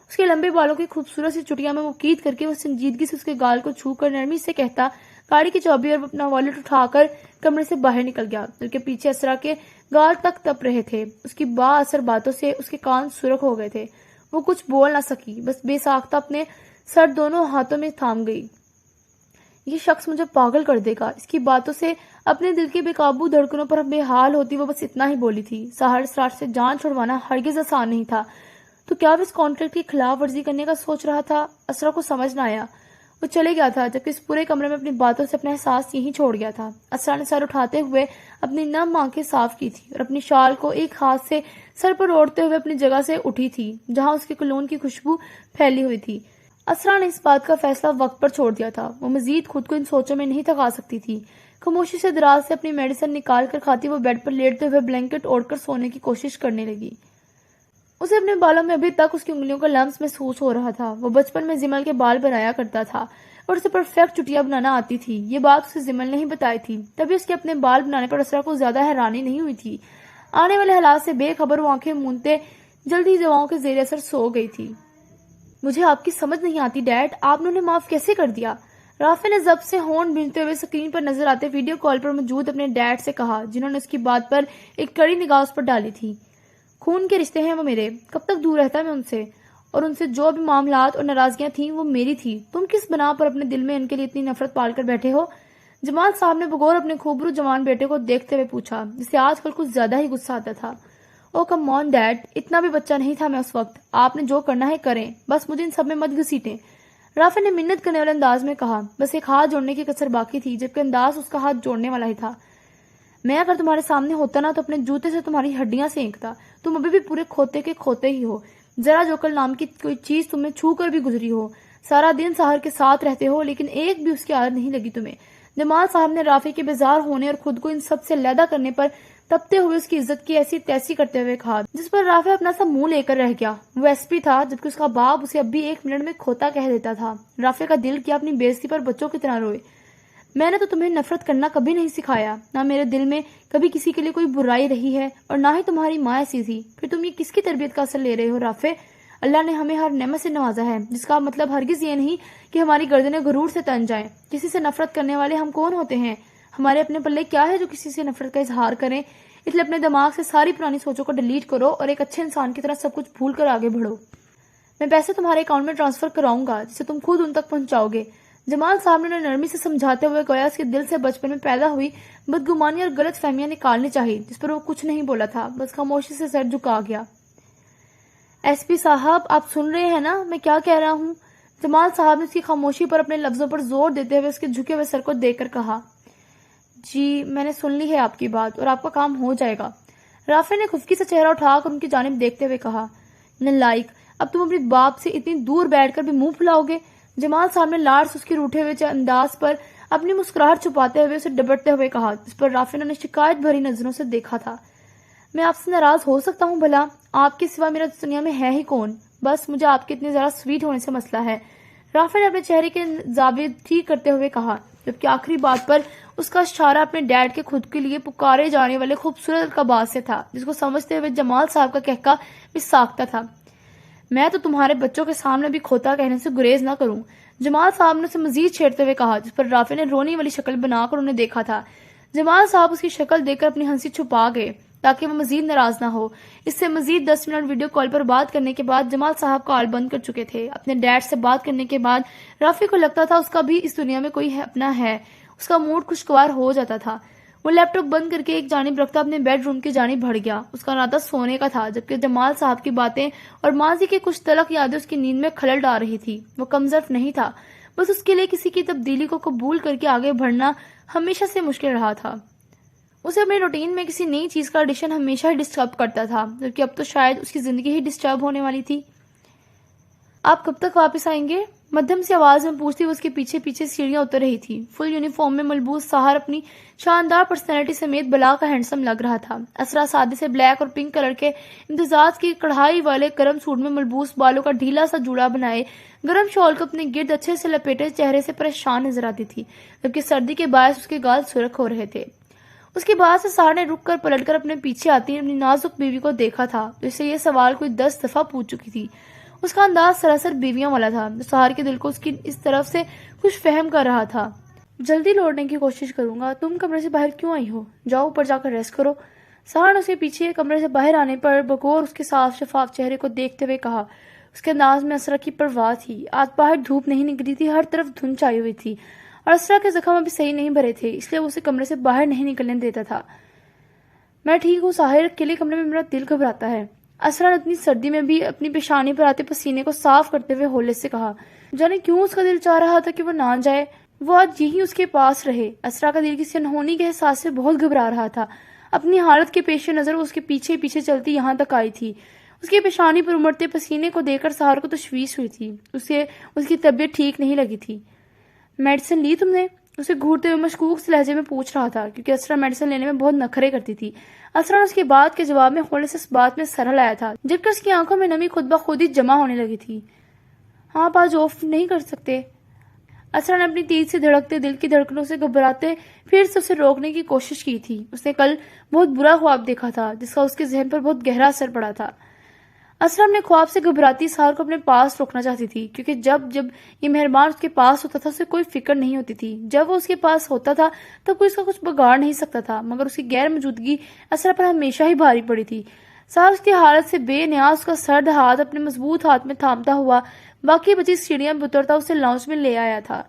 اس کے لمبے بالوں کی خوبصورت سی چٹیاں میں مقید کر کے وہ سنجیدگی سے اس کے گال کو چھو کر نرمی سے کہتا گاڑی کی چابی اور اپنا والیٹ اٹھا کر کمرے سے باہر نکل گیا، بلکہ پیچھے اسرا کے گال تک تپ رہے تھے۔ اس کی با اثر باتوں سے اس کے کان سرخ ہو گئے تھے۔ وہ کچھ بول نہ سکی، بس بے ساختہ اپنے سر دونوں ہاتھوں میں تھام گئی۔ یہ شخص مجھے پاگل کر دے گا، اس کی باتوں سے اپنے دل کی بے قابو دھڑکنوں پر بے حال ہوتی وہ بس اتنا ہی بولی تھی۔ سحر اسرار سے جان چھڑوانا ہرگز آسان نہیں تھا، تو کیا وہ اس کانٹریکٹ کی خلاف ورزی کرنے کا سوچ رہا تھا؟ اسرا کو سمجھ نہ آیا۔ وہ چلے گیا تھا جبکہ اس پورے کمرے میں اپنی باتوں سے اپنا احساس یہیں چھوڑ گیا تھا۔ اسرا نے سر اٹھاتے ہوئے اپنی نم آنکھیں صاف کی تھی اور اپنی شال کو ایک ہاتھ سے سر پر اوڑھتے ہوئے اپنی جگہ سے اٹھی تھی جہاں اس کے کولون کی خوشبو پھیلی ہوئی تھی۔ اسرا نے اس بات کا فیصلہ وقت پر چھوڑ دیا تھا۔ وہ مزید خود کو ان سوچوں میں نہیں تھکا سکتی تھی۔ خاموشی سے دراز سے اپنی میڈیسن نکال کر کھاتی وہ بیڈ پر لیٹتے ہوئے بلینکٹ اوڑھ کر سونے کی کوشش کرنے لگی۔ اسے اپنے بالوں میں ابھی تک اس کی انگلیوں کا لمس محسوس ہو رہا تھا۔ وہ بچپن میں زمل کے بال بنایا کرتا تھا اور اسے پرفیکٹ چٹیاں بنانا آتی تھی۔ یہ بات اسے زمل نے ہی بتائی تھی، تبھی اس کے اپنے بال بنانے پر اسرا کو زیادہ حیرانی نہیں ہوئی تھی۔ آنے والے حالات سے بے خبر وہ آنکھیں مونتے جلد ہی دواؤں کے زیر اثر سو گئی تھی۔ مجھے آپ کی سمجھ نہیں آتی ڈیڈ، آپ نے انہیں معاف کیسے کر دیا؟ رافع نے ضبط سے ہونٹ بھینجتے ہوئے اسکرین پر نظر آتے ویڈیو کال پر موجود اپنے ڈیڈ سے کہا، جنہوں نے اس کی بات پر ایک کڑی نگاہ اس پر ڈالی تھی۔ خون کے رشتے ہیں وہ میرے، کب تک دور رہتا میں ان سے؟ اور ان سے جو بھی معاملات اور ناراضگیاں تھیں وہ میری تھی۔ تم کس بنا پر اپنے دل میں ان کے لیے اتنی نفرت پال کر بیٹھے ہو؟ جمال صاحب نے بغور اپنے خوبرو جوان بیٹے کو دیکھتے ہوئے پوچھا، جسے آج کل کچھ زیادہ ہی غصہ آتا تھا۔ او کم آن ڈیڈ، اتنا بھی بچہ نہیں تھا میں اس وقت۔ آپ نے جو کرنا ہے کریں، بس مجھے ان سب میں مت گھسیٹیں۔ رافع نے منت کرنے والے انداز میں کہا۔ بس ایک ہاتھ جوڑنے کی کسر باقی تھی، جبکہ انداز اس کا ہاتھ جوڑنے والا ہی تھا۔ میں اگر تمہارے سامنے ہوتا نا تو اپنے جوتے سے تمہاری ہڈیاں سینکتا۔ تم ابھی بھی پورے کھوتے کے کھوتے ہی ہو۔ ذرا جوکل نام کی کوئی چیز تمہیں چھو کر بھی گزری ہو۔ سارا دن سحر کے ساتھ رہتے ہو لیکن ایک بھی اس کی عادت نہیں لگی تمہیں۔ جمال صاحب نے رافع کے بیزار ہونے اور خود کو ان سب سے علیحدہ کرنے پر تپتے ہوئے اس کی عزت کی ایسی تیسی کرتے ہوئے کہا، جس پر رافع اپنا سا منہ لے کر رہ گیا۔ وہ ایس پی تھا، جبکہ اس کا باپ اسے اب بھی ایک منٹ میں کھوتا کہہ دیتا تھا۔ رافع کا دل کیا اپنی بےعزتی پر بچوں کی طرح روئے۔ میں نے تو تمہیں نفرت کرنا کبھی نہیں سکھایا، نہ میرے دل میں کبھی کسی کے لیے کوئی برائی رہی ہے، اور نہ ہی تمہاری ماں ایسی تھی۔ پھر تم یہ کس کی تربیت کا اثر لے رہے ہو رافع؟ اللہ نے ہمیں ہر نعمت سے نوازا ہے، جس کا مطلب ہرگز یہ نہیں کہ ہماری گردنیں غرور سے تن جائیں۔ کسی سے نفرت کرنے والے ہم کون ہوتے ہیں؟ ہمارے اپنے پلے کیا ہے جو کسی سے نفرت کا اظہار کریں؟ اس لیے اپنے دماغ سے ساری پرانی سوچوں کو ڈیلیٹ کرو اور ایک اچھے انسان کی طرح سب کچھ بھول کر آگے بڑھو۔ میں پیسے تمہارے اکاؤنٹ میں ٹرانسفر کراؤں گا جسے تم خود ان تک پہنچاؤ گے۔ جمال صاحب نے نرمی سے سمجھاتے ہوئے گویا اس کے دل سے بچپن میں پیدا ہوئی بدگمانی اور غلط فہمیاں نکالنی چاہی، جس پر وہ کچھ نہیں بولا تھا، بس خاموشی سے سر جھکا گیا۔ ایس پی صاحب، آپ سن رہے ہیں نا میں کیا کہہ رہا ہوں؟ جمال صاحب نے اس کی خاموشی پر اپنے لفظوں پر زور دیتے ہوئے اس کے جھکے ہوئے سر کو دیکھ کر کہا۔ جی میں نے سن لی ہے آپ کی بات، اور آپ کا کام ہو جائے گا۔ رافع نے خفکی سے چہرہ اٹھا کر ان کی جانب دیکھتے ہوئے کہا۔ نالائق، اب تم اپنے باپ سے اتنی دور بیٹھ کر بھی منہ پھلاؤ گے؟ جمال صاحب نے لاڑ سے اس کے روٹھے ہوئے انداز پر اپنی مسکراہٹ چھپاتے ہوئے اسے ڈبٹتے ہوئے کہا، جس پر رافع نے شکایت بھری نظروں سے دیکھا تھا۔ میں آپ سے ناراض ہو سکتا ہوں بھلا؟ آپ کے سوا میرا دنیا میں ہے ہی کون؟ بس مجھے آپ کے اتنے ذرا سویٹ ہونے سے مسئلہ ہے۔ رافع نے اپنے چہرے کے زاویے ٹھیک کرتے ہوئے کہا، جبکہ آخری بات پر اس کا اشارہ اپنے ڈیڈ کے خود کے لیے پکارے جانے والے خوبصورت القابات سے تھا، جس کو سمجھتے ہوئے جمال صاحب کا کہکا بھی ساختہ تھا۔ میں تو تمہارے بچوں کے سامنے بھی کھوتا کہنے سے گریز نہ کروں، جمال صاحب نے اسے مزید چھیڑتے ہوئے کہا، جس پر رافع نے رونی والی شکل بنا کر انہیں دیکھا تھا۔ جمال صاحب اس کی شکل دیکھ کر اپنی ہنسی چھپا گئے تاکہ وہ مزید ناراض نہ ہو۔ اس سے مزید 10 منٹ ویڈیو کال پر بات کرنے کے بعد جمال صاحب کال بند کر چکے تھے۔ اپنے ڈیڈ سے بات کرنے کے بعد رافع کو لگتا تھا اس کا بھی اس دنیا میں کوئی اپنا ہے، اس کا موڈ خوشگوار ہو جاتا تھا۔ وہ لیپ ٹاپ بند کر کے ایک جانب رکھتا اپنے بیڈ روم کی جانب بڑھ گیا۔ اس کا ارادہ سونے کا تھا، جبکہ جمال صاحب کی باتیں اور ماضی کی کچھ تلخ یادیں اس کی نیند میں خلل ڈال رہی تھی۔ وہ کمزرف نہیں تھا، بس اس کے لیے کسی کی تبدیلی کو قبول کر کے آگے بڑھنا ہمیشہ سے مشکل رہا تھا۔ اسے اپنے روٹین میں کسی نئی چیز کا ایڈیشن ہمیشہ ہی ڈسٹرب کرتا تھا، جبکہ اب تو شاید اس کی زندگی ہی ڈسٹرب ہونے والی تھی۔ آپ کب تک واپس آئیں گے؟ مدھم سی آواز میں پوچھتی وہ اس کے پیچھے پیچھے سیڑھیاں اتر رہی تھی۔ فل یونیفارم میں ملبوس سہار اپنی شاندار پرسنالٹی سمیت بلا کا ہینڈسم لگ رہا تھا۔ اسرا سادے سے بلیک اور پنک کلر کے امتزاج کی کڑھائی والے گرم سوٹ میں ملبوس، بالوں کا ڈھیلا سا جوڑا بنائے گرم شال کو اپنے گرد اچھے سے لپیٹے چہرے سے پریشان نظر آتی تھی، جبکہ سردی کے باعث اس کے گال سرخ ہو رہے تھے۔ اس کے بعد سے سہار نے رک کر پلٹ کر اپنے پیچھے آتی اپنی نازک بیوی کو دیکھا تھا، جو اسے یہ سوال کوئی 10 دفعہ پوچھ چکی تھی۔ اس کا انداز سراسر بیویوں والا تھا، جو سہار کے دل کو اس کی اس طرف سے کچھ فہم کر رہا تھا۔ جلدی لوٹنے کی کوشش کروں گا، تم کمرے سے باہر کیوں آئی ہو؟ جاؤ اوپر جا کر ریسٹ کرو۔ سہار نے اس کے پیچھے کمرے سے باہر آنے پر بغور اس کے صاف شفاف چہرے کو دیکھتے ہوئے کہا۔ اس کے انداز میں اسرا کی پرواہ تھی۔ آج باہر دھوپ نہیں نکلی تھی، ہر طرف دھند چھائی ہوئی تھی، اور اسرا کے زخم ابھی صحیح نہیں بھرے تھے، اس لیے وہ اسے کمرے سے باہر نہیں نکلنے دیتا تھا۔ میں ٹھیک ہوں ساحر، اکیلے کمرے میں میرا دل گھبراتا ہے۔ اسرا نے اتنی سردی میں بھی اپنی پیشانی پر آتے پسینے کو صاف کرتے ہوئے ہولے سے کہا۔ جانے کیوں اس کا دل چاہ رہا تھا کہ وہ نہ جائے، وہ آج یہی اس کے پاس رہے۔ اسرا کا دل کسی انہونی کے احساس سے بہت گھبرا رہا تھا۔ اپنی حالت کے پیش نظر وہ اس کے پیچھے پیچھے چلتی یہاں تک آئی تھی۔ اس کی پیشانی پر امڑتے پسینے کو دیکھ کر سہار کو تشویش ہوئی تھی، اسے اس کی طبیعت ٹھیک نہیں لگی تھی۔ میڈیسن لی تم نے؟ اسے گھورتے ہوئے مشکوک سے لہجے میں پوچھ رہا تھا، کیونکہ اسرا میڈیسن لینے میں بہت نخرے کرتی تھی۔ اسرا نے اس کی بات کے جواب میں ہولے سے اس بات میں سر ہلایا تھا، جبکہ اس کی آنکھوں میں نمی خود بخود ہی جمع ہونے لگی تھی۔ ہاں آپ آج آف نہیں کر سکتے؟ اسرا نے اپنی تیز سے دھڑکتے دل کی دھڑکنوں سے گھبراتے پھر سے اسے روکنے کی کوشش کی تھی۔ اس نے کل بہت برا خواب دیکھا تھا، جس کا اس کے ذہن پر بہت گہرا اثر پڑا تھا۔ اسرا اپنے خواب سے گھبراتی سہار کو اپنے پاس روکنا چاہتی تھی، کیونکہ جب یہ مہربان اس کے پاس ہوتا تھا اسے کوئی فکر نہیں ہوتی تھی۔ جب وہ اس کے پاس ہوتا تھا تب کوئی اس کا کچھ بگاڑ نہیں سکتا تھا، مگر اس کی غیر موجودگی اسرا پر ہمیشہ ہی بھاری پڑی تھی۔ سہار اس کی حالت سے بے نیاز اس کا سرد ہاتھ اپنے مضبوط ہاتھ میں تھامتا ہوا باقی بچی سیڑھیاں پہ اترتا اسے لاؤنج میں لے آیا تھا۔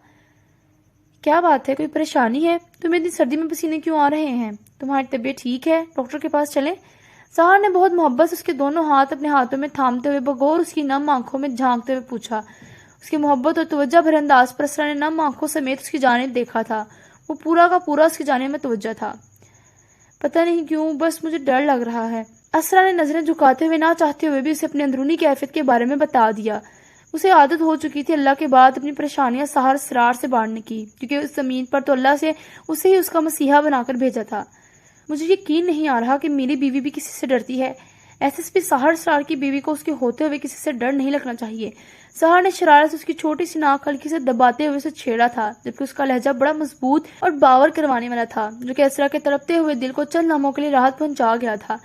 کیا بات ہے، کوئی پریشانی ہے؟ تمہیں اتنی سردی میں پسینے کیوں آ رہے ہیں؟ تمہاری طبیعت ٹھیک ہے؟ ڈاکٹر کے پاس چلیں؟ سہار نے بہت محبت سے اس کے دونوں ہاتھ اپنے ہاتھوں میں تھامتے ہوئے بغور اس کی نم آنکھوں میں جھانکتے ہوئے پوچھا۔ اس کی محبت اور توجہ بھرے انداز پر اسرا نے نم آنکھوں سمیت اس کی جانب دیکھا تھا۔ وہ پورا کا پورا اس کی جانب میں توجہ تھا۔ پتہ نہیں کیوں، بس مجھے ڈر لگ رہا ہے۔ اسرا نے نظریں جھکاتے ہوئے نہ چاہتے ہوئے بھی اسے اپنی اندرونی کیفیت کے بارے میں بتا دیا۔ اسے عادت ہو چکی تھی اللہ کے بعد اپنی پریشانیاں سہار سرار سے بانٹنے کی، کیونکہ اس زمین پر تو اللہ سے اسے ہی اس کا مسیحا بنا کر بھیجا تھا۔ مجھے یقین نہیں آ رہا کہ میری بیوی بھی کسی سے ڈرتی ہے۔ SSP سہر اسرار کی بیوی کو اس کے ہوتے ہوئے کسی سے ڈر نہیں لگنا چاہیے۔ سہر نے شرارت سے اس کی چھوٹی سی ناک ہلکی سے دباتے ہوئے اسے چھیڑا تھا، جبکہ اس کا لہجہ بڑا مضبوط اور باور کروانے والا تھا، جو کہ اسرا کے تڑپتے ہوئے دل کو چند لمحوں کے لیے راحت پہنچا گیا تھا۔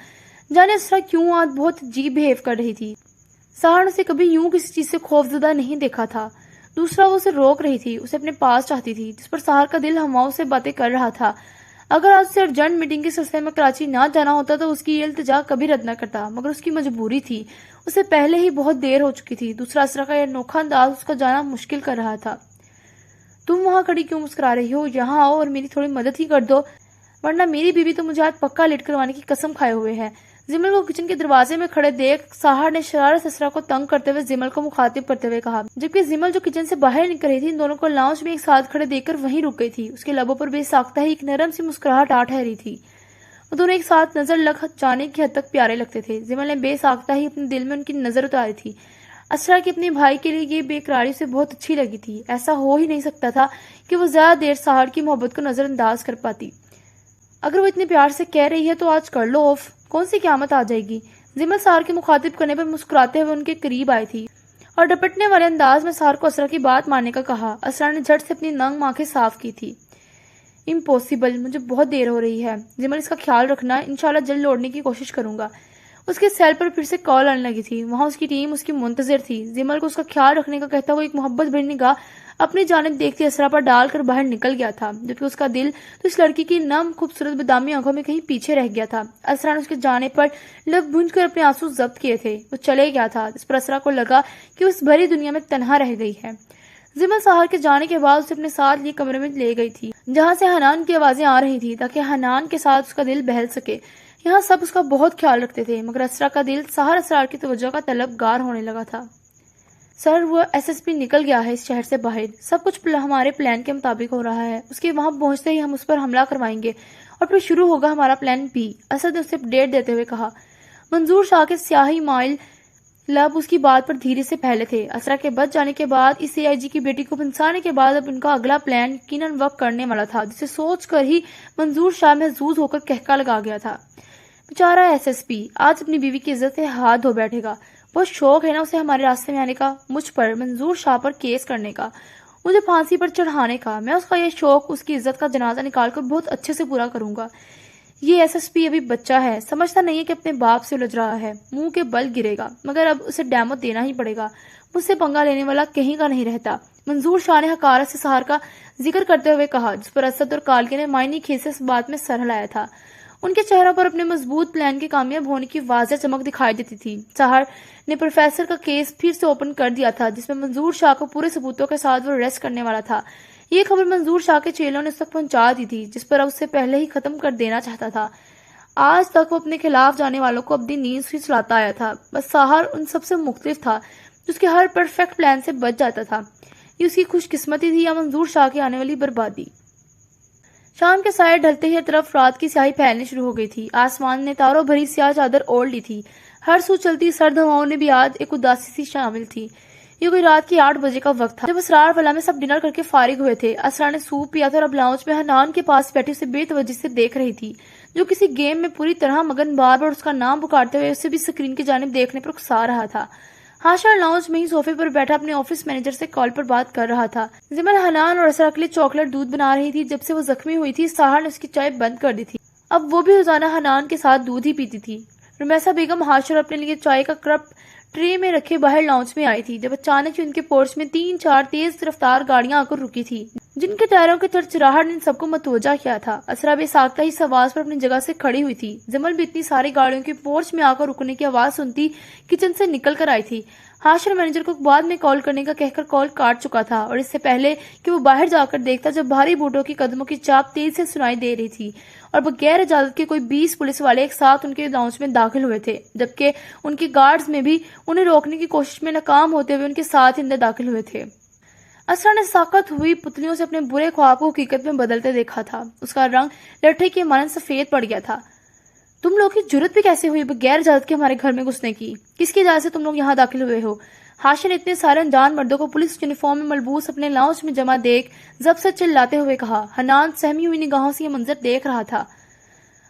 جانے اسرا کیوں آج بہت عجیب بہیو کر رہی تھی۔ سہر نے اسے کبھی یوں کسی چیز سے خوفزدہ نہیں دیکھا تھا۔ دوسرا، وہ اسے روک رہی تھی، اسے اپنے پاس چاہتی تھی، جس پر سہر کا دل ہماؤں سے باتیں کر رہا تھا۔ اگر آج اسے ارجنٹ میٹنگ کے سلسلے میں کراچی نہ جانا ہوتا تو اس کی یہ التجا کبھی رد نہ کرتا، مگر اس کی مجبوری تھی، اسے پہلے ہی بہت دیر ہو چکی تھی۔ دوسرا، اسرا کا یہ انوکھا انداز اس کا جانا مشکل کر رہا تھا۔ تم وہاں کھڑی کیوں مسکرا رہی ہو؟ یہاں آؤ اور میری تھوڑی مدد ہی کر دو، ورنہ میری بیوی تو مجھے آج پکا لیٹ کروانے کی قسم کھائے ہوئے ہے۔ زمل کو کچن کے دروازے میں کھڑے دیکھ سہر نے شرارت اسرا کو تنگ کرتے ہوئے زمل کو مخاطب کرتے ہوئے کہا، جبکہ زمل جو کچن سے باہر نکل رہی تھی ان دونوں کو لاؤنج میں ایک ساتھ کھڑے دیکھ کر وہیں رک گئی تھی۔ اس کے لبوں پر بے ساختہ ہی ایک نرم سی مسکراہٹ آ ٹھہری تھی۔ وہ دونوں ایک ساتھ نظر لگ جانے کی حد تک پیارے لگتے تھے۔ زمل نے بے ساختہ ہی اپنے دل میں ان کی نظر اتاری تھی۔ اسرا کی اپنے بھائی کے لیے یہ بے قراری اسے بہت اچھی لگی تھی۔ ایسا ہو ہی نہیں سکتا تھا کہ وہ زیادہ دیر سہر کی محبت کو نظر انداز کر پاتی۔ اگر وہ اتنے پیار سے کہہ رہی ہے تو آج کر لو آف، کون سی قیامت آ جائے گی۔ زمل سہر کے مخاطب کرنے پر مسکراتے ہوئے ان کے قریب آئی تھی اور ڈپٹنے والے انداز میں سہر کو اسرا کی بات ماننے کا کہا۔ اسرا نے جھٹ سے اپنی ننگ آنکھیں صاف کی تھی۔ امپوسیبل، مجھے بہت دیر ہو رہی ہے۔ زمل، اس کا خیال رکھنا، انشاءاللہ جلد لوٹنے کی کوشش کروں گا۔ اس کے سیل پر پھر سے کال آنے لگی تھی۔ وہاں اس کی ٹیم اس کی منتظر تھی۔ زمل کو اس کا خیال رکھنے کا کہتا ہوا ایک محبت بھری نگاہ اپنی جانب دیکھتی اسرا پر ڈال کر باہر نکل گیا تھا، جبکہ اس کا دل تو اس لڑکی کی نم خوبصورت بادامی آنکھوں میں کہیں پیچھے رہ گیا تھا۔ اسرا نے اس کے جانے پر لب بھونج کر اپنے آنسو ضبط کیے تھے۔ وہ چلے گیا تھا، جس پر اسرا کو لگا کہ وہ اس بھری دنیا میں تنہا رہ گئی ہے۔ زمل سہر کے جانے کے بعد اسے اپنے ساتھ لیے کمرے میں لے گئی تھی، جہاں سے حنان کی آوازیں آ رہی تھی، تاکہ حنان کے ساتھ اس کا دل بہل سکے۔ یہاں سب اس کا بہت خیال رکھتے تھے، مگر اسرا کا دل سہر اسرار کی توجہ کا طلبگار ہونے لگا تھا۔ سر، وہ SSP نکل گیا ہے اس شہر سے باہر۔ سب کچھ ہمارے پلان کے مطابق ہو رہا ہے۔ اس کے وہاں پہنچتے ہی ہم اس پر حملہ کروائیں گے اور پھر شروع ہوگا ہمارا پلان B، اسد نے اسے اپڈیٹ دیتے ہوئے کہا۔ منظور شاہ کے سیاہی مائل لب اس کی بات پر دھیرے سے پھیلے تھے۔ اسرا کے بچ جانے کے بعد اس AIG کی بیٹی کو پھنسانے کے بعد اب ان کا اگلا پلان یقیناً ورک کرنے والا تھا، جسے سوچ کر ہی منظور شاہ محظوظ ہو کر کہکا لگا گیا تھا۔ بیچارہ SSP آج اپنی بیوی کی عزت سے ہاتھ دھو بیٹھے گا۔ بہت شوق ہے نا اسے ہمارے راستے میں آنے کا، مجھ پر، منظور شاہ پر کیس کرنے کا، مجھے پھانسی پر چڑھانے کا۔ میں اس کا یہ شوق، اس کی عزت کا جنازہ نکال کر بہت اچھے سے پورا کروں گا۔ یہ SSP ابھی بچہ ہے، سمجھتا نہیں ہے کہ اپنے باپ سے الجھ رہا ہے، منہ کے بل گرے گا، مگر اب اسے ڈیمو دینا ہی پڑے گا۔ مجھ سے پنگا لینے والا کہیں کا نہیں رہتا، منظور شاہ نے حقارت سے سہر کا ذکر کرتے ہوئے کہا، جس پر اسد اور کالکے نے معنی کھیت سے اس بات میں سر ہلایا تھا۔ ان کے چہروں پر اپنے مضبوط پلان کے کامیاب ہونے کی واضح چمک دکھائی دیتی تھی۔ سہر نے پروفیسر کا کیس پھر سے اوپن کر دیا تھا، جس میں منظور شاہ کو پورے ثبوتوں کے ساتھ وہ اریسٹ کرنے والا تھا۔ یہ خبر منظور شاہ کے چیلوں نے اس تک پہنچا دی تھی، جس پر اب اس سے پہلے ہی ختم کر دینا چاہتا تھا۔ آج تک وہ اپنے خلاف جانے والوں کو اپنی نیند سے چلاتا آیا تھا، بس سہر ان سب سے مختلف تھا، جس کے ہر پرفیکٹ پلان سے بچ جاتا تھا۔ یہ اس کی خوش قسمتی تھی یا منظور شاہ کی آنے والی بربادی؟ شام کے سائے ڈھلتے ہی ہر طرف رات کی سیاہی پھیلنے شروع ہو گئی تھی۔ آسمان نے تاروں بھری سیاہ چادر اوڑھ لی تھی۔ ہر سو چلتی سرد ہواؤں نے بھی آج ایک اداسی سی شامل تھی۔ یہ کوئی رات کی 8 بجے کا وقت تھا، جب اسرار والا میں سب ڈنر کر کے فارغ ہوئے تھے۔ اسرا نے سوپ پیا تھا اور اب لاؤنج میں حنان کے پاس بیٹھی اسے بے توجہی سے دیکھ رہی تھی، جو کسی گیم میں پوری طرح مگن بار بار اس کا نام پکارتے ہوئے اسے بھی اسکرین کی جانب دیکھنے پر اکسا رہا تھا۔ ہاشر لاؤنج میں ہی صوفے پر بیٹھا اپنے آفس مینیجر سے کال پر بات کر رہا تھا۔ زمل حنان اور اسرا کے لیے چاکلیٹ دودھ بنا رہی تھی۔ جب سے وہ زخمی ہوئی تھی سہر نے اس کی چائے بند کر دی تھی، اب وہ بھی روزانہ حنان کے ساتھ دودھ ہی پیتی تھی۔ رمیسا بیگم ہاشر اپنے لیے چائے کا کپ ٹرے میں رکھے باہر لاؤنج میں آئی تھی، جب اچانک ان کے پورچ میں 3-4 تیز رفتار گاڑیاں آ کر رکی تھی، جن کے ٹائروں کے چرچراہٹ نے سب کو متوجہ کیا تھا۔ اسرا بے ساختہ اس آواز پر اپنی جگہ سے کھڑی ہوئی تھی۔ زمل بھی اتنی ساری گاڑیوں کے پورچ میں آ کر رکنے کی آواز سنتی کچن سے نکل کر آئی تھی۔ ہاشر مینیجر کو بعد میں کال کرنے کا کہہ کر کال کاٹ چکا تھا، اور اس سے پہلے کہ وہ باہر جا کر دیکھتا جب بھاری بوٹوں کی قدموں کی چاپ تیز سے سنائی دے رہی تھی اور بغیر اجازت کے کوئی 20 پولیس والے ایک ساتھ ان کے لاؤنج میں داخل ہوئے تھے، جبکہ ان کے گارڈز میں بھی انہیں روکنے کی کوشش میں ناکام ہوتے ہوئے ان کے ساتھ اندر داخل ہوئے تھے۔ اسرا نے ساقط ہوئی پتلیوں سے اپنے برے خواب کو حقیقت میں بدلتے دیکھا تھا۔ اس کا رنگ لٹھے کے مانند سفید پڑ گیا تھا۔ تم لوگ کی جرت بھی کیسے ہوئی بغیر اجازت کے ہمارے گھر میں گھسنے کی؟ کس کی اجازت سے تم لوگ یہاں داخل ہوئے ہو؟ ہاشر نے اتنے سارے انجان مردوں کو پولیس یونیفارم میں ملبوس اپنے لاؤنج میں جمع دیکھ ضبط سے چلاتے ہوئے کہا۔ حنان سہمی ہوئی نگاہوں سے یہ منظر دیکھ رہا تھا۔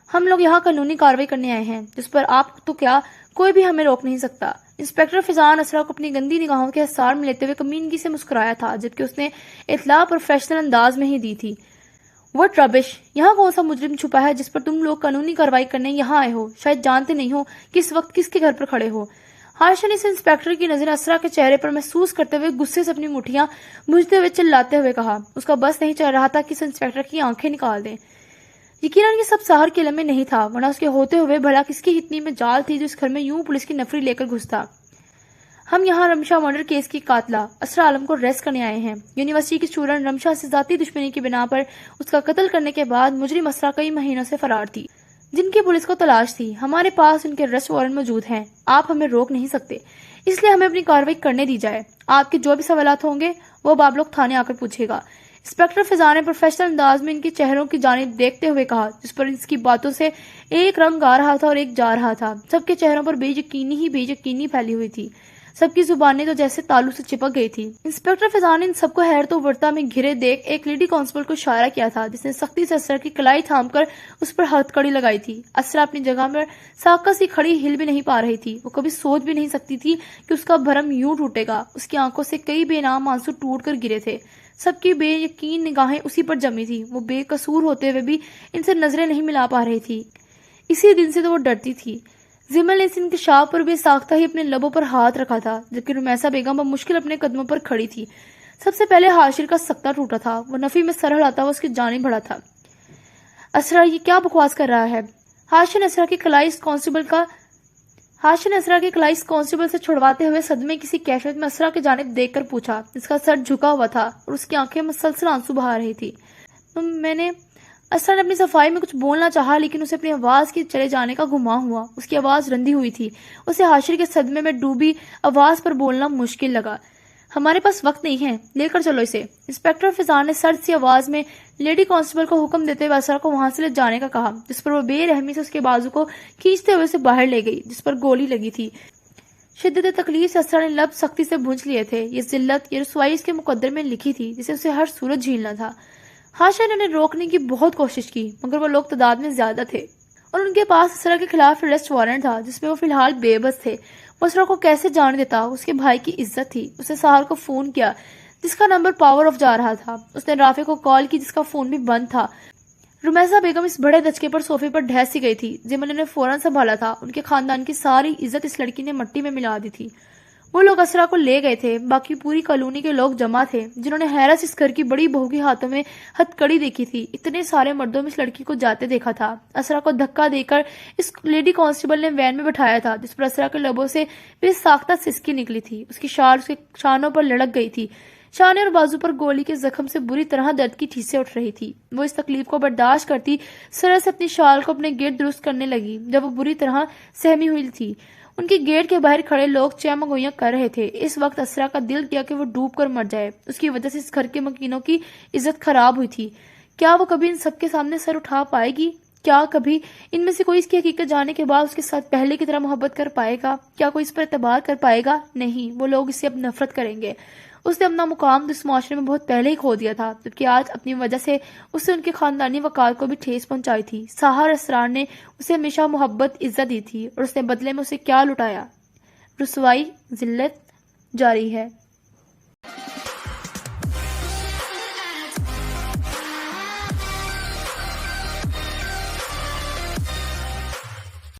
ہم لوگ یہاں قانونی کارروائی کرنے آئے ہیں، جس پر آپ تو کیا کوئی بھی ہمیں روک نہیں سکتا۔ انسپیکٹر فیضان اسرا کو اپنی گندی نگاہوں کے حصار میں لیتے ہوئے کمینگی سے مسکرایا تھا، جبکہ اس نے اطلاع پروفیشنل انداز میں ہی دی تھی۔ وٹ ربش! یہاں کون سا مجرم چھپا ہے جس پر تم لوگ قانونی کارروائی کرنے یہاں آئے ہو؟ شاید جانتے نہیں ہو کہ اس وقت کس کے گھر پر کھڑے ہو۔ ہاشم نے انسپیکٹر کی نظر اسرا کے چہرے پر محسوس کرتے ہوئے غصے سے اپنی مٹھیاں بھونجتے ہوئے چلاتے ہوئے کہا۔ اس کا بس نہیں چل رہا تھا کہ اس انسپیکٹر کی آنکھیں نکال دیں۔ یقیناً یہ سب سحر کے لمحے نہیں تھا، ورنہ اس کے ہوتے ہوئے بھلا کس کی اتنی میں جال تھی جو اس گھر میں یوں پولیس کی نفری لے کر گھستا۔ ہم یہاں رمشا مرڈر کیس کی قاتلہ اسرا عالم کو ریسٹ کرنے آئے ہیں۔ یونیورسٹی کی اسٹوڈنٹ رمشا سے ذاتی دشمنی کی بنا پر اس کا قتل کرنے کے بعد مجرم اسرا کئی مہینوں سے فرار تھی، جن کی پولیس کو تلاش تھی۔ ہمارے پاس ان کے ریسٹ وارنٹ موجود ہیں، آپ ہمیں روک نہیں سکتے، اس لیے ہمیں اپنی کارروائی کرنے دی جائے۔ آپ کے جو بھی سوالات ہوں گے وہ اب آپ لوگ تھانے آ کر پوچھے گا۔ انسپیکٹر فیضان نے پروفیشنل انداز میں ان کے چہروں کی جانب دیکھتے ہوئے کہا، جس پر اس کی باتوں سے ایک رنگ آ رہا تھا اور ایک جا رہا تھا۔ سب کے چہروں پر بے یقینی پھیلی ہوئی تھی، سب کی زبانیں تو جیسے تالو سے چپک گئی تھی۔ انسپیکٹر فیضان نے ان سب کو حیرت و ورطہ میں گھرے دیکھ ایک لیڈی کانسٹیبل کو اشارہ کیا تھا، جس نے سختی سے اسرا کی کلائی تھام کر اس پر ہتھ کڑی لگائی تھی۔ اسرا اپنی جگہ پر ساکت سی کھڑی ہل بھی نہیں پا رہی تھی۔ وہ کبھی سوچ بھی نہیں سکتی تھی کہ اس کا بھرم یوں ٹوٹے گا۔ اس کی آنکھوں سے کئی بے نام آنسو ٹوٹ کر گرے تھے، سب کی بے یقین نگاہیں اسی پر جمی تھی۔ وہ بے قصور ہوتے ہوئے بھی ان سے نظریں نہیں ملا پا رہی تھی۔ اسی دن سے تو وہ ڈرتی تھی۔ زمل نے اس انکشاف پر بے ساختہ ہی اپنے لبوں پر ہاتھ رکھا تھا، جبکہ رمیسا بیگم بمشکل اپنے قدموں پر کھڑی تھی۔ سب سے پہلے ہاشر کا سکتہ ٹوٹا تھا، وہ نفی میں سر ہلاتا ہوا اس کی جانب بڑھا تھا۔ اسرا یہ کیا بکواس کر رہا ہے؟ ہاشر نے اسرا کی کلائی اس کانسٹیبل سے چھڑواتے ہوئے صدمے کسی کیفیت میں اسرا کی جانب دیکھ کر پوچھا، جس کا سر جھکا ہوا تھا اور اس کی آنکھیں مسلسل آنسو بہا رہی تھی۔ اسرا نے اپنی صفائی میں کچھ بولنا چاہا، لیکن اسے اپنی آواز کے چلے جانے کا گمان ہوا۔ اس کی آواز رندی ہوئی تھی، اسے ہاشر کے صدمے میں ڈوبی آواز پر بولنا مشکل لگا۔ ہمارے پاس وقت نہیں ہے، لے کر چلو اسے۔ انسپیکٹر فیضان نے سرد سی آواز میں لیڈی کانسٹیبل کو حکم دیتے ہوئے اسرا کو وہاں سے لے جانے کا کہا، جس پر وہ بے رحمی سے اس کے بازو کو کھینچتے ہوئے اسے باہر لے گئی، جس پر گولی لگی تھی۔ شدت تکلیف سے اسرا نے لب سختی سے بھونج لیے تھے۔ یہ ذلت، یہ رسوائی اس کے مقدر میں لکھی تھی، جسے اسے ہر صورت جھیلنا تھا۔ ہاشا نے انہیں روکنے کی بہت کوشش کی، مگر وہ لوگ تعداد میں زیادہ تھے اور ان کے پاس اسرا کے خلاف ارسٹ وارنٹ تھا، جس میں وہ فی الحال بے بس تھے۔ وہ اسرا کو کیسے جان دیتا؟ اس کے بھائی کی عزت تھی۔ اس نے سہار کو فون کیا، جس کا نمبر پاور آف جا رہا تھا۔ اس نے رافع کو کال کی، جس کا فون بھی بند تھا۔ رمیسا بیگم اس بڑے دھچکے پر صوفے پر ڈھس سی گئی تھی۔ زمل نے فوراً سنبھالا تھا۔ ان کے خاندان کی ساری عزت اس لڑکی نے مٹی میں ملا دی تھی۔ وہ لوگ اسرا کو لے گئے تھے، باقی پوری کالونی کے لوگ جمع تھے، جنہوں نے حیرت اس گھر کی بڑی بہو کے ہاتھوں میں ہتھ کڑی دیکھی تھی۔ اتنے سارے مردوں میں اس لڑکی کو جاتے دیکھا تھا۔ اسرا کو دھکا دے کر اس لیڈی کانسٹیبل نے وین میں بٹھایا تھا، جس پر اسرا کے لبوں سے بے ساختہ سسکی نکلی تھی۔ اس کی شال اس کے شانوں پر لڑک گئی تھی۔ شانے اور بازو پر گولی کے زخم سے بری طرح درد کی ٹھیسیں اٹھ رہی تھی۔ وہ اس تکلیف کو برداشت کرتی سرے سے اپنی شال کو اپنے گرد درست کرنے لگی، جب وہ بری طرح سہمی ہوئی تھی۔ ان کے گیٹ کے باہر کھڑے لوگ چیمگوئیاں کر رہے تھے۔ اس وقت اسرا کا دل کیا کہ وہ ڈوب کر مر جائے۔ اس کی وجہ سے اس گھر کے مکینوں کی عزت خراب ہوئی تھی۔ کیا وہ کبھی ان سب کے سامنے سر اٹھا پائے گی؟ کیا کبھی ان میں سے کوئی اس کی حقیقت جاننے کے بعد اس کے ساتھ پہلے کی طرح محبت کر پائے گا؟ کیا کوئی اس پر اعتبار کر پائے گا؟ نہیں، وہ لوگ اس سے اب نفرت کریں گے۔ اس نے اپنا مقام اس معاشرے میں بہت پہلے ہی کھو دیا تھا، جبکہ آج اپنی وجہ سے اسے ان کے خاندانی وقار کو بھی ٹھیس پہنچائی تھی۔ سحر اسرار نے اسے ہمیشہ محبت عزت دی تھی، اور اس نے بدلے میں اسے کیا لٹایا؟ رسوائی، ذلت جاری ہے۔